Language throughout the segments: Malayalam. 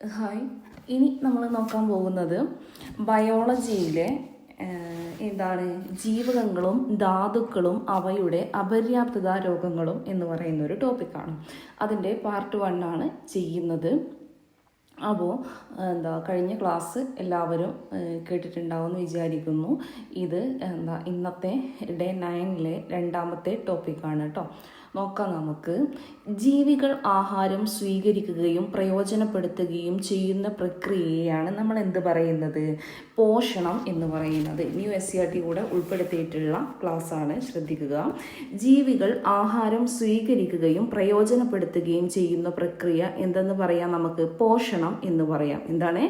ഹായ്, ഇനി നമ്മൾ നോക്കാൻ പോകുന്നത് ബയോളജിയിലെ എന്താണ് ജീവകങ്ങളും ധാതുക്കളും അവയുടെ അപര്യാപ്തത രോഗങ്ങളും എന്ന് പറയുന്ന ഒരു ടോപ്പിക്കാണ്. അതിൻ്റെ പാർട്ട് 1 ആണ് ചെയ്യുന്നത്. അപ്പോൾ കഴിഞ്ഞ ക്ലാസ് എല്ലാവരും കേട്ടിട്ടുണ്ടാവുമെന്ന് വിചാരിക്കുന്നു. ഇത് ഇന്നത്തെ ഡേ 9 രണ്ടാമത്തെ ടോപ്പിക്കാണ് കേട്ടോ. നോക്കാം നമുക്ക്. ജീവികൾ ആഹാരം സ്വീകരിക്കുകയും പ്രയോജനപ്പെടുത്തുകയും ചെയ്യുന്ന പ്രക്രിയയാണ് നമ്മൾ എന്ത് പറയുന്നത്? പോഷണം എന്ന് പറയുന്നത്. NEW കൂടെ ഉൾപ്പെടുത്തിയിട്ടുള്ള ക്ലാസ്സാണ്, ശ്രദ്ധിക്കുക. ജീവികൾ ആഹാരം സ്വീകരിക്കുകയും പ്രയോജനപ്പെടുത്തുകയും ചെയ്യുന്ന പ്രക്രിയ എന്തെന്ന് പറയാം? നമുക്ക് പോഷണം എന്ന് പറയാം. എന്താണ്?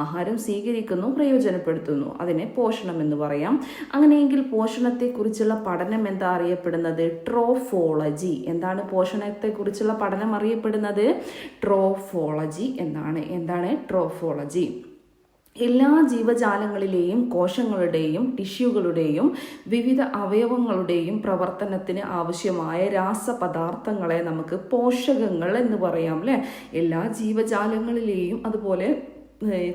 ആഹാരം സ്വീകരിക്കുന്നു, പ്രയോജനപ്പെടുത്തുന്നു, അതിനെ പോഷണം എന്ന് പറയാം. അങ്ങനെയെങ്കിൽ പോഷണത്തെക്കുറിച്ചുള്ള പഠനം എന്താ അറിയപ്പെടുന്നത്? ട്രോഫോളജി. എന്താണ് പോഷണത്തെക്കുറിച്ചുള്ള പഠനം അറിയപ്പെടുന്നത്? ട്രോഫോളജി എന്നാണ്. എന്താണ് ട്രോഫോളജി? എല്ലാ ജീവജാലങ്ങളിലെയും കോശങ്ങളുടെയും ടിഷ്യൂകളുടെയും വിവിധ അവയവങ്ങളുടെയും പ്രവർത്തനത്തിന് ആവശ്യമായ രാസപദാർത്ഥങ്ങളെ നമുക്ക് പോഷകങ്ങൾ എന്ന് പറയാം അല്ലേ? എല്ലാ ജീവജാലങ്ങളിലെയും അതുപോലെ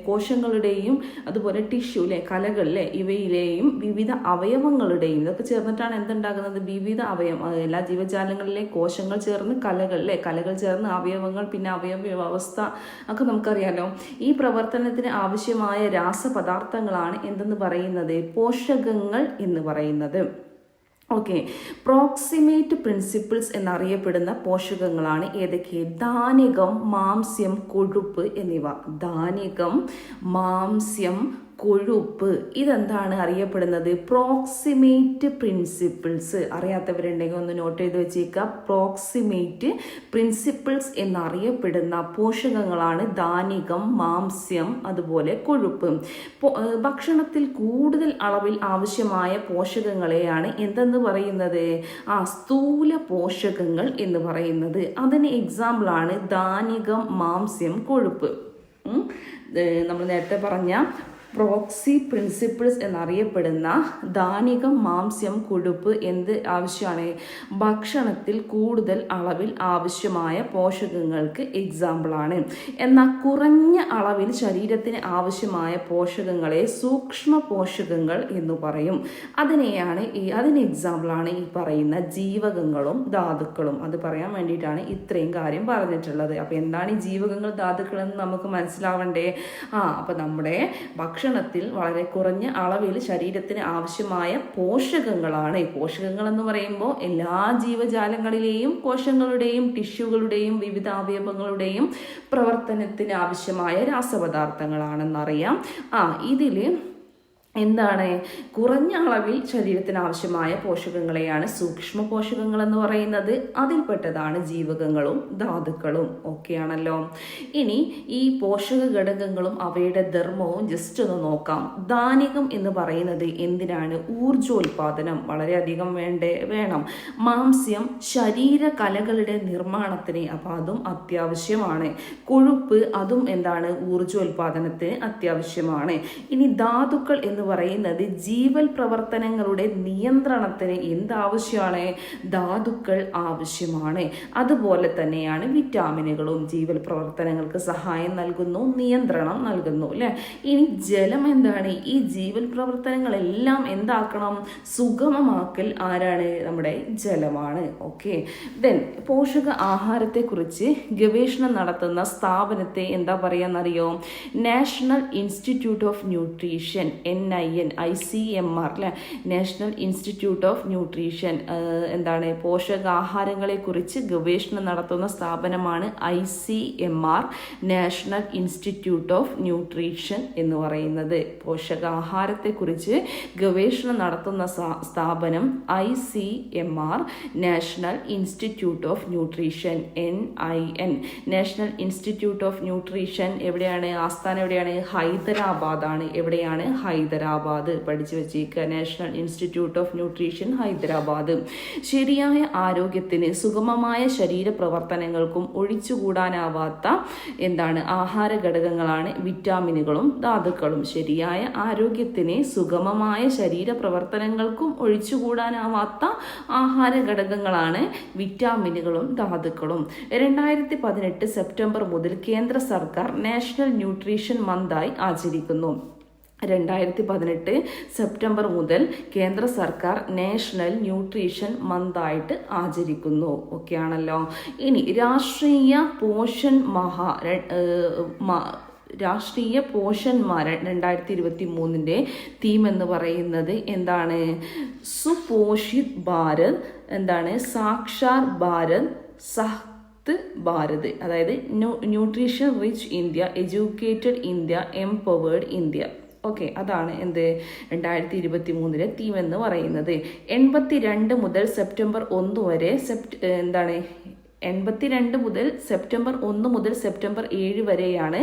കോശങ്ങളുടെയും അതുപോലെ ടിഷ്യൂ അല്ലേ, കലകളിലെ ഇവയിലെയും വിവിധ അവയവങ്ങളുടെയും ഇതൊക്കെ ചേർന്നിട്ടാണ് എന്തുണ്ടാകുന്നത്? വിവിധ അവയവം. എല്ലാ ജീവജാലങ്ങളിലെ കോശങ്ങൾ ചേർന്ന് കലകളിലെ കലകൾ ചേർന്ന് അവയവങ്ങൾ, പിന്നെ അവയവ വ്യവസ്ഥ ഒക്കെ നമുക്കറിയാലോ. ഈ പ്രവർത്തനത്തിന് ആവശ്യമായ രാസപദാർത്ഥങ്ങളാണ് എന്തെന്ന് പറയുന്നത്? പോഷകങ്ങൾ എന്ന് പറയുന്നത്. ഓക്കെ, പ്രോക്സിമേറ്റ് പ്രിൻസിപ്പിൾസ് എന്നറിയപ്പെടുന്ന പോഷകങ്ങളാണ് ഏതൊക്കെ? ധാന്യകം, മാംസ്യം, കൊഴുപ്പ് എന്നിവ. ധാന്യകം, മാംസ്യം, കൊഴുപ്പ്, ഇതെന്താണ് അറിയപ്പെടുന്നത്? Proximate principles. അറിയാത്തവരുണ്ടെങ്കിൽ ഒന്ന് നോട്ട് ചെയ്ത് വെച്ചേക്കുക. പ്രോക്സിമേറ്റ് പ്രിൻസിപ്പിൾസ് എന്നറിയപ്പെടുന്ന പോഷകങ്ങളാണ് ധാന്യകം, മാംസ്യം, അതുപോലെ കൊഴുപ്പ്. ഭക്ഷണത്തിൽ കൂടുതൽ അളവിൽ ആവശ്യമായ പോഷകങ്ങളെയാണ് എന്തെന്ന് പറയുന്നത്? സ്ഥൂല പോഷകങ്ങൾ എന്ന് പറയുന്നത്. അതിന് എക്സാമ്പിളാണ് ധാന്യകം, മാംസ്യം, കൊഴുപ്പ്. നമ്മൾ നേരത്തെ പറഞ്ഞ പ്രോക്സി പ്രിൻസിപ്പിൾസ് എന്നറിയപ്പെടുന്ന ധാന്യകം, മാംസ്യം, കൊഴുപ്പ് എന്ത് ആവശ്യമാണ്? ഭക്ഷണത്തിൽ കൂടുതൽ അളവിൽ ആവശ്യമായ പോഷകങ്ങൾക്ക് എക്സാമ്പിളാണ്. എന്നാൽ കുറഞ്ഞ അളവിൽ ശരീരത്തിന് ആവശ്യമായ പോഷകങ്ങളെ സൂക്ഷ്മ പോഷകങ്ങൾ എന്ന് പറയും. അതിന് എക്സാമ്പിളാണ് ഈ പറയുന്ന ജീവകങ്ങളും ധാതുക്കളും. അത് പറയാൻ വേണ്ടിയിട്ടാണ് ഇത്രയും കാര്യം പറഞ്ഞിട്ടുള്ളത്. അപ്പോൾ എന്താണ് ഈ ജീവകങ്ങൾ, ധാതുക്കൾ എന്ന് നമുക്ക് മനസ്സിലാവണ്ടേ? അപ്പോൾ നമ്മുടെ ഭക്ഷണത്തിൽ വളരെ കുറഞ്ഞ അളവിൽ ശരീരത്തിന് ആവശ്യമായ പോഷകങ്ങളാണ്. പോഷകങ്ങൾ എന്ന് പറയുമ്പോൾ എല്ലാ ജീവജാലങ്ങളിലെയും കോശങ്ങളുടെയും ടിഷ്യൂകളുടെയും വിവിധ അവയവങ്ങളുടെയും പ്രവർത്തനത്തിന് ആവശ്യമായ രാസപദാർത്ഥങ്ങളാണെന്നറിയാം. ഇതിൽ എന്താണ്? കുറഞ്ഞ അളവിൽ ശരീരത്തിന് ആവശ്യമായ പോഷകങ്ങളെയാണ് സൂക്ഷ്മ പോഷകങ്ങൾ എന്ന് പറയുന്നത്. അതിൽപ്പെട്ടതാണ് ജീവകങ്ങളും ധാതുക്കളും. ഓക്കെ ആണല്ലോ. ഇനി ഈ പോഷക ഘടകങ്ങളും അവയുടെ ധർമ്മവും ജസ്റ്റ് ഒന്ന് നോക്കാം. ധാന്യകം എന്ന് പറയുന്നത് എന്തിനാണ്? ഊർജോൽപാദനം വളരെയധികം വേണം. മാംസ്യം ശരീരകലകളുടെ നിർമ്മാണത്തിന്, അപ്പം അതും അത്യാവശ്യമാണ്. കൊഴുപ്പ്, അതും എന്താണ്? ഊർജോൽപാദനത്തിന് അത്യാവശ്യമാണ്. ഇനി ധാതുക്കൾ എന്ന് പറയുന്നത് ജീവൽ പ്രവർത്തനങ്ങളുടെ നിയന്ത്രണത്തിന് എന്താവശ്യമാണ്? ധാതുക്കൾ ആവശ്യമാണ്. അതുപോലെ തന്നെയാണ് വിറ്റാമിനുകളും ജീവൽ പ്രവർത്തനങ്ങൾക്ക് സഹായം നൽകുന്നു, നിയന്ത്രണം നൽകുന്നു അല്ലെ? ഇനി ജലം എന്താണ്? ഈ ജീവൽ പ്രവർത്തനങ്ങളെല്ലാം എന്താക്കണം? സുഗമമാക്കൽ ആരാണ്? നമ്മുടെ ജലമാണ്. ഓക്കെ, ദെൻ പോഷക ആഹാരത്തെക്കുറിച്ച് ഗവേഷണം നടത്തുന്ന സ്ഥാപനത്തെ എന്താ പറയാന്നറിയോ? National institute of nutrition, ICMR അല്ലെ? National institute of nutrition. എന്താണ്? പോഷകാഹാരങ്ങളെ കുറിച്ച് ഗവേഷണം നടത്തുന്ന സ്ഥാപനമാണ് ICMR, national institute of nutrition എന്ന് പറയുന്നത്. പോഷകാഹാരത്തെക്കുറിച്ച് ഗവേഷണം നടത്തുന്ന സ്ഥാപനം ICMR, national institute of nutrition, NIN. National institute of nutrition എവിടെയാണ്? ആസ്ഥാനം എവിടെയാണ്? ഹൈദരാബാദാണ്. എവിടെയാണ്? ഹൈദരാബാദ്. ഹൈദരാബാദ്. പഠിച്ചു വെച്ചേക്കുക, national institute of nutrition Hyderabad. ശരിയായ ആരോഗ്യത്തിന് സുഗമമായ ശരീര പ്രവർത്തനങ്ങൾക്കും ഒഴിച്ചുകൂടാനാവാത്ത ആഹാര ഘടകങ്ങളാണ് വിറ്റാമിനുകളും ധാതുക്കളും. ശരിയായ ആരോഗ്യത്തിന് സുഗമമായ ശരീര പ്രവർത്തനങ്ങൾക്കും ഒഴിച്ചുകൂടാനാവാത്ത ആഹാര ഘടകങ്ങളാണ് വിറ്റാമിനുകളും ധാതുക്കളും. 2018 സെപ്റ്റംബർ മുതൽ കേന്ദ്ര സർക്കാർ നാഷണൽ ന്യൂട്രീഷൻ മന്തായി ആചരിക്കുന്നു. 2018 സെപ്റ്റംബർ മുതൽ കേന്ദ്ര സർക്കാർ നാഷണൽ ന്യൂട്രീഷൻ മന്തായിട്ട് ആചരിക്കുന്നു. ഓക്കെ ആണല്ലോ. ഇനി രാഷ്ട്രീയ പോഷൺ പോഷന്മാർ 2023 തീം എന്ന് പറയുന്നത് എന്താണ്? സുപോഷിത് ഭാരത്, സാക്ഷാർ ഭാരത്, സഹത് ഭാരത്. അതായത് nutrition rich India, educated India, empowered India. Okay, അതാണ് 2023 തീം എന്ന് പറയുന്നത്. 82 മുതൽ സെപ്റ്റംബർ 1 വരെ 82 മുതൽ സെപ്റ്റംബർ 1 മുതൽ സെപ്റ്റംബർ 7 വരെയാണ്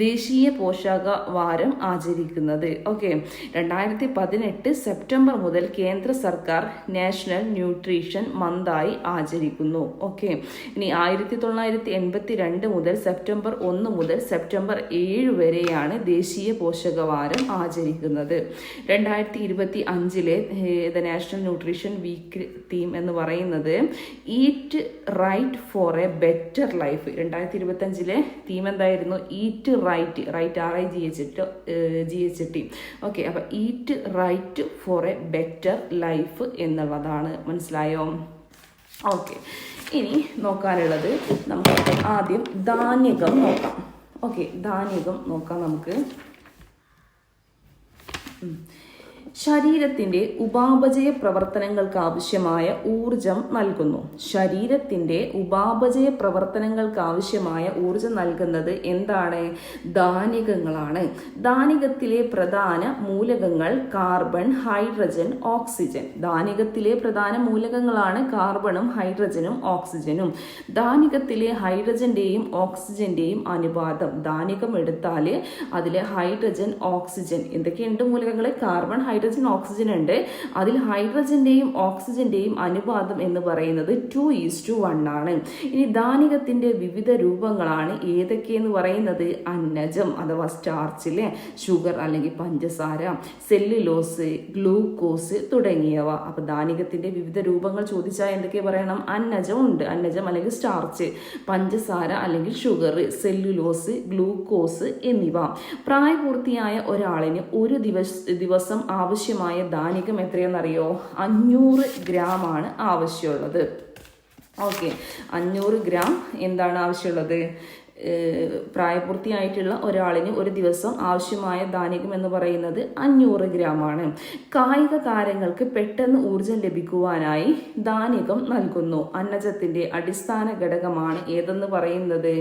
ദേശീയ പോഷക വാരം ആചരിക്കുന്നത്. ഓക്കെ, 2018 സെപ്റ്റംബർ മുതൽ കേന്ദ്ര സർക്കാർ നാഷണൽ ന്യൂട്രീഷൻ മന്തായി ആചരിക്കുന്നു. ഓക്കെ, ഇനി 1982 മുതൽ സെപ്റ്റംബർ 1 മുതൽ സെപ്റ്റംബർ 7 വരെയാണ് ദേശീയ പോഷക വാരം ആചരിക്കുന്നത്. 2025 the national nutrition week theme എന്ന് പറയുന്നത് eat right for a better life. 2025 theme എന്തായിരുന്നു? Eat right, RIGHT. ഓക്കെ, അപ്പൊ eat right for a better life എന്നുള്ളതാണ്. മനസ്സിലായോ? ഓക്കെ, ഇനി നോക്കാനുള്ളത് നമുക്ക് ആദ്യം ധാന്യകം നോക്കാം. ഓക്കെ, ധാന്യകം നോക്കാം നമുക്ക്. ശരീരത്തിൻ്റെ ഉപാപചയ പ്രവർത്തനങ്ങൾക്ക് ആവശ്യമായ ഊർജം നൽകുന്നു. ശരീരത്തിൻ്റെ ഉപാപചയ പ്രവർത്തനങ്ങൾക്ക് ആവശ്യമായ ഊർജം നൽകുന്നത് എന്താണ്? ധാന്യകങ്ങളാണ്. ധാന്യകത്തിലെ പ്രധാന മൂലകങ്ങൾ കാർബൺ, ഹൈഡ്രജൻ, ഓക്സിജൻ. ധാന്യകത്തിലെ പ്രധാന മൂലകങ്ങളാണ് കാർബണും ഹൈഡ്രജനും ഓക്സിജനും. ധാന്യകത്തിലെ ഹൈഡ്രജന്റെയും ഓക്സിജന്റെയും അനുപാതം, ധാന്യകം എടുത്താൽ അതിലെ ഹൈഡ്രജൻ, ഓക്സിജൻ എന്തൊക്കെയുണ്ട് മൂലകങ്ങൾ? കാർബൺ, ഹൈഡ്രജൻ, ഓക്സിജൻ ഉണ്ട്. അതിൽ ഹൈഡ്രജന്റെയും ഓക്സിജന്റെയും അനുപാതം എന്ന് പറയുന്നത് 2:1 ആണ്. ഇനി ധാന്യകത്തിന്റെ വിവിധ രൂപങ്ങളാണ് ഏതൊക്കെയെന്ന് പറയുന്നത്? അന്നജം അഥവാ സ്റ്റാർച്ചിലെ ഷുഗർ അല്ലെങ്കിൽ പഞ്ചസാര, സെല്ലുലോസ്, ഗ്ലൂക്കോസ് തുടങ്ങിയവ. അപ്പൊ ധാന്യകത്തിന്റെ വിവിധ രൂപങ്ങൾ ചോദിച്ചാൽ എന്തൊക്കെ പറയണം? അന്നജം ഉണ്ട്, അന്നജം അല്ലെങ്കിൽ സ്റ്റാർച്ച്, പഞ്ചസാര അല്ലെങ്കിൽ ഷുഗർ, സെല്ലുലോസ്, ഗ്ലൂക്കോസ് എന്നിവ. പ്രായപൂർത്തിയായ ഒരാളിന് ഒരു ദിവസം ആവശ്യമായ ധാന്യകം എത്രയെന്നറിയോ? 500 ഗ്രാം ആണ് ആവശ്യമുള്ളത്. ഓക്കെ, 500 ഗ്രാം ആവശ്യമുള്ളത്? പ്രായപൂർത്തിയായിട്ടുള്ള ഒരാളിന് ഒരു ദിവസം ആവശ്യമായ ധാന്യകം എന്ന് പറയുന്നത് 500 ഗ്രാം ആണ്. കായിക താരങ്ങൾക്ക് പെട്ടെന്ന് ഊർജം ലഭിക്കുവാനായി ധാന്യകം നൽകുന്നു. അന്നജത്തിന്റെ അടിസ്ഥാന ഘടകമാണ് ഏതെന്ന് പറയുന്നത്?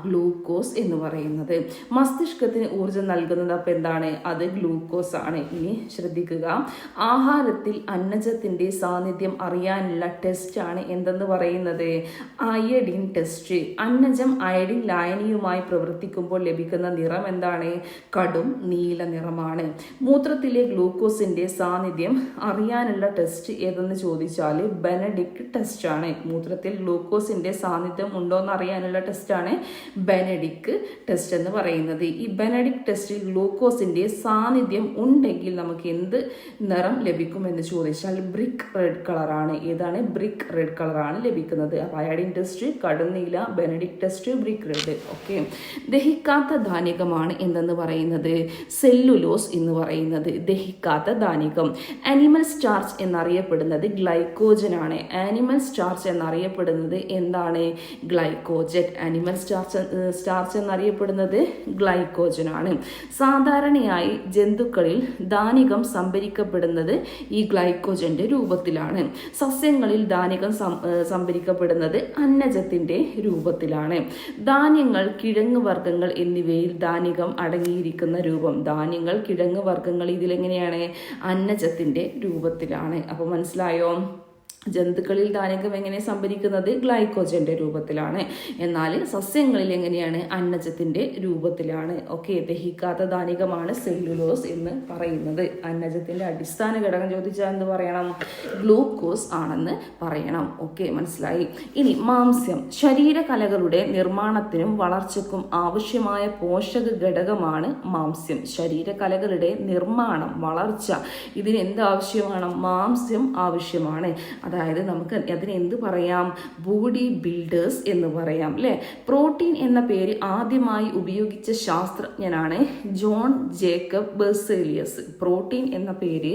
ഗ്ലൂക്കോസ് എന്ന് പറയുന്നത്. മസ്തിഷ്കത്തിന് ഊർജം നൽകുന്നത് അപ്പം എന്താണ്? അത് ഗ്ലൂക്കോസ് ആണ്. ഇനി ശ്രദ്ധിക്കുക, ആഹാരത്തിൽ അന്നജത്തിന്റെ സാന്നിധ്യം അറിയാനുള്ള ടെസ്റ്റ് ആണ് എന്തെന്ന് പറയുന്നത്? Iodine test. അന്നജം അയഡിൻ ലായനിയുമായി പ്രവർത്തിക്കുമ്പോൾ ലഭിക്കുന്ന നിറം എന്താണ്? കടും നീല നിറമാണ്. മൂത്രത്തിലെ ഗ്ലൂക്കോസിന്റെ സാന്നിധ്യം അറിയാനുള്ള ടെസ്റ്റ് ഏതെന്ന് ചോദിച്ചാൽ ബെനഡിക്ട് ടെസ്റ്റ് ആണ്. മൂത്രത്തിൽ ഗ്ലൂക്കോസിന്റെ സാന്നിധ്യം ഉണ്ടോ എന്ന് അറിയാനുള്ള ടെസ്റ്റാണ് ബെനഡിക്ട് ടെസ്റ്റ് എന്ന് പറയുന്നത്. ഈ ബെനഡിക്ട് ടെസ്റ്റിൽ ഗ്ലൂക്കോസിന്റെ സാന്നിധ്യം ഉണ്ടെങ്കിൽ നമുക്ക് എന്ത് നിറം ലഭിക്കും എന്ന് ചോദിച്ചാൽ ബ്രിക്ക് റെഡ് കളറാണ്. ഏതാണ്? ബ്രിക്ക് റെഡ് കളറാണ് ലഭിക്കുന്നത്. അപ്പോൾ അയഡിൻ ടെസ്റ്റ് കടുന്നീല, Benedict test brick red. Okay, ദഹിക്കാത്ത ധാന്യകമാണ് എന്തെന്ന് പറയുന്നത്? സെല്ലുലോസ് എന്ന് പറയുന്നത് ദഹിക്കാത്ത ധാന്യകം. ആനിമൽ സ്റ്റാർച്ച് എന്നറിയപ്പെടുന്നത് ഗ്ലൈക്കോജൻ ആണ്. ആനിമൽ സ്റ്റാർച്ച് എന്നറിയപ്പെടുന്നത് എന്താണ്? ഗ്ലൈക്കോജൻ. ആനിമൽ സ്റ്റാർച്ച് എന്നറിയപ്പെടുന്നത് ഗ്ലൈക്കോജൻ ആണ്. സാധാരണയായി ജന്തുക്കളിൽ ധാന്യകം സംഭരിക്കപ്പെടുന്നത് ഈ ഗ്ലൈക്കോജന്റെ രൂപത്തിലാണ്. സസ്യങ്ങളിൽ ധാന്യകം സംഭരിക്കപ്പെടുന്നത് അന്നജത്തിന്റെ രൂപത്തിലാണ്. ധാന്യങ്ങൾ, കിഴങ്ങ് വർഗ്ഗങ്ങൾ എന്നിവയിൽ ധാന്യകം അടങ്ങിയിരിക്കുന്ന രൂപം. ധാന്യങ്ങൾ, കിഴങ്ങ് വർഗ്ഗങ്ങൾ ഇതിലെങ്ങനെയാണ്? അന്നജത്തിന്റെ രൂപത്തിലാണ്. അപ്പോൾ മനസ്സിലായോ? ജന്തുക്കളിൽ ധാന്യകം എങ്ങനെ സംഭരിക്കുന്നത്? ഗ്ലൈക്കോജന്റെ രൂപത്തിലാണ്. എന്നാൽ സസ്യങ്ങളിൽ എങ്ങനെയാണ്? അന്നജത്തിന്റെ രൂപത്തിലാണ്. ഓക്കെ, ദഹിക്കാത്ത ധാന്യകമാണ് സെല്ലുലോസ് എന്ന് പറയുന്നത്. അന്നജത്തിന്റെ അടിസ്ഥാന ഘടകം ചോദിച്ചാൽ എന്ത് പറയണം? ഗ്ലൂക്കോസ് ആണെന്ന് പറയണം. ഓക്കെ, മനസ്സിലായി. ഇനി മാംസ്യം. ശരീരകലകളുടെ നിർമ്മാണത്തിനും വളർച്ചയ്ക്കും ആവശ്യമായ പോഷക ഘടകമാണ് മാംസ്യം. ശരീരകലകളുടെ നിർമ്മാണം, വളർച്ച, ഇതിന് എന്ത് ആവശ്യമാണ്? മാംസ്യം ആവശ്യമാണ്. അതായത് നമുക്ക് അതിന് എന്ത് പറയാം? ബോഡി ബിൽഡേഴ്സ് എന്ന് പറയാം അല്ലേ? പ്രോട്ടീൻ എന്ന പേര് ആദ്യമായി ഉപയോഗിച്ച ശാസ്ത്രജ്ഞനാണ് ജോൺ ജേക്കബ് ബെർസേലിയസ്. പ്രോട്ടീൻ എന്ന പേര്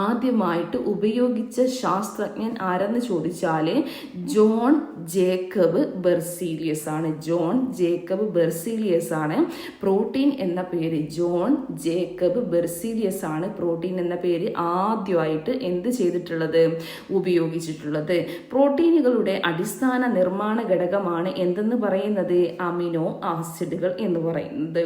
ആദ്യമായിട്ട് ഉപയോഗിച്ച ശാസ്ത്രജ്ഞൻ ആരെന്ന് ചോദിച്ചാൽ ജോൺ ജേക്കബ് ബെർസീലിയസ് ആണ്. ജോൺ ജേക്കബ് ബെർസീലിയസ് ആണ് പ്രോട്ടീൻ എന്ന പേര്. ജോൺ ജേക്കബ് ബെർസീലിയസ് ആണ് പ്രോട്ടീൻ എന്ന പേര് ആദ്യമായിട്ട് എന്ത് ചെയ്തിട്ടുള്ളത്? ഉപയോഗിച്ചിട്ടുള്ളത്. പ്രോട്ടീനുകളുടെ അടിസ്ഥാന നിർമ്മാണ ഘടകമാണ് എന്തെന്ന് പറയുന്നത്? അമിനോ ആസിഡുകൾ എന്ന് പറയുന്നത്.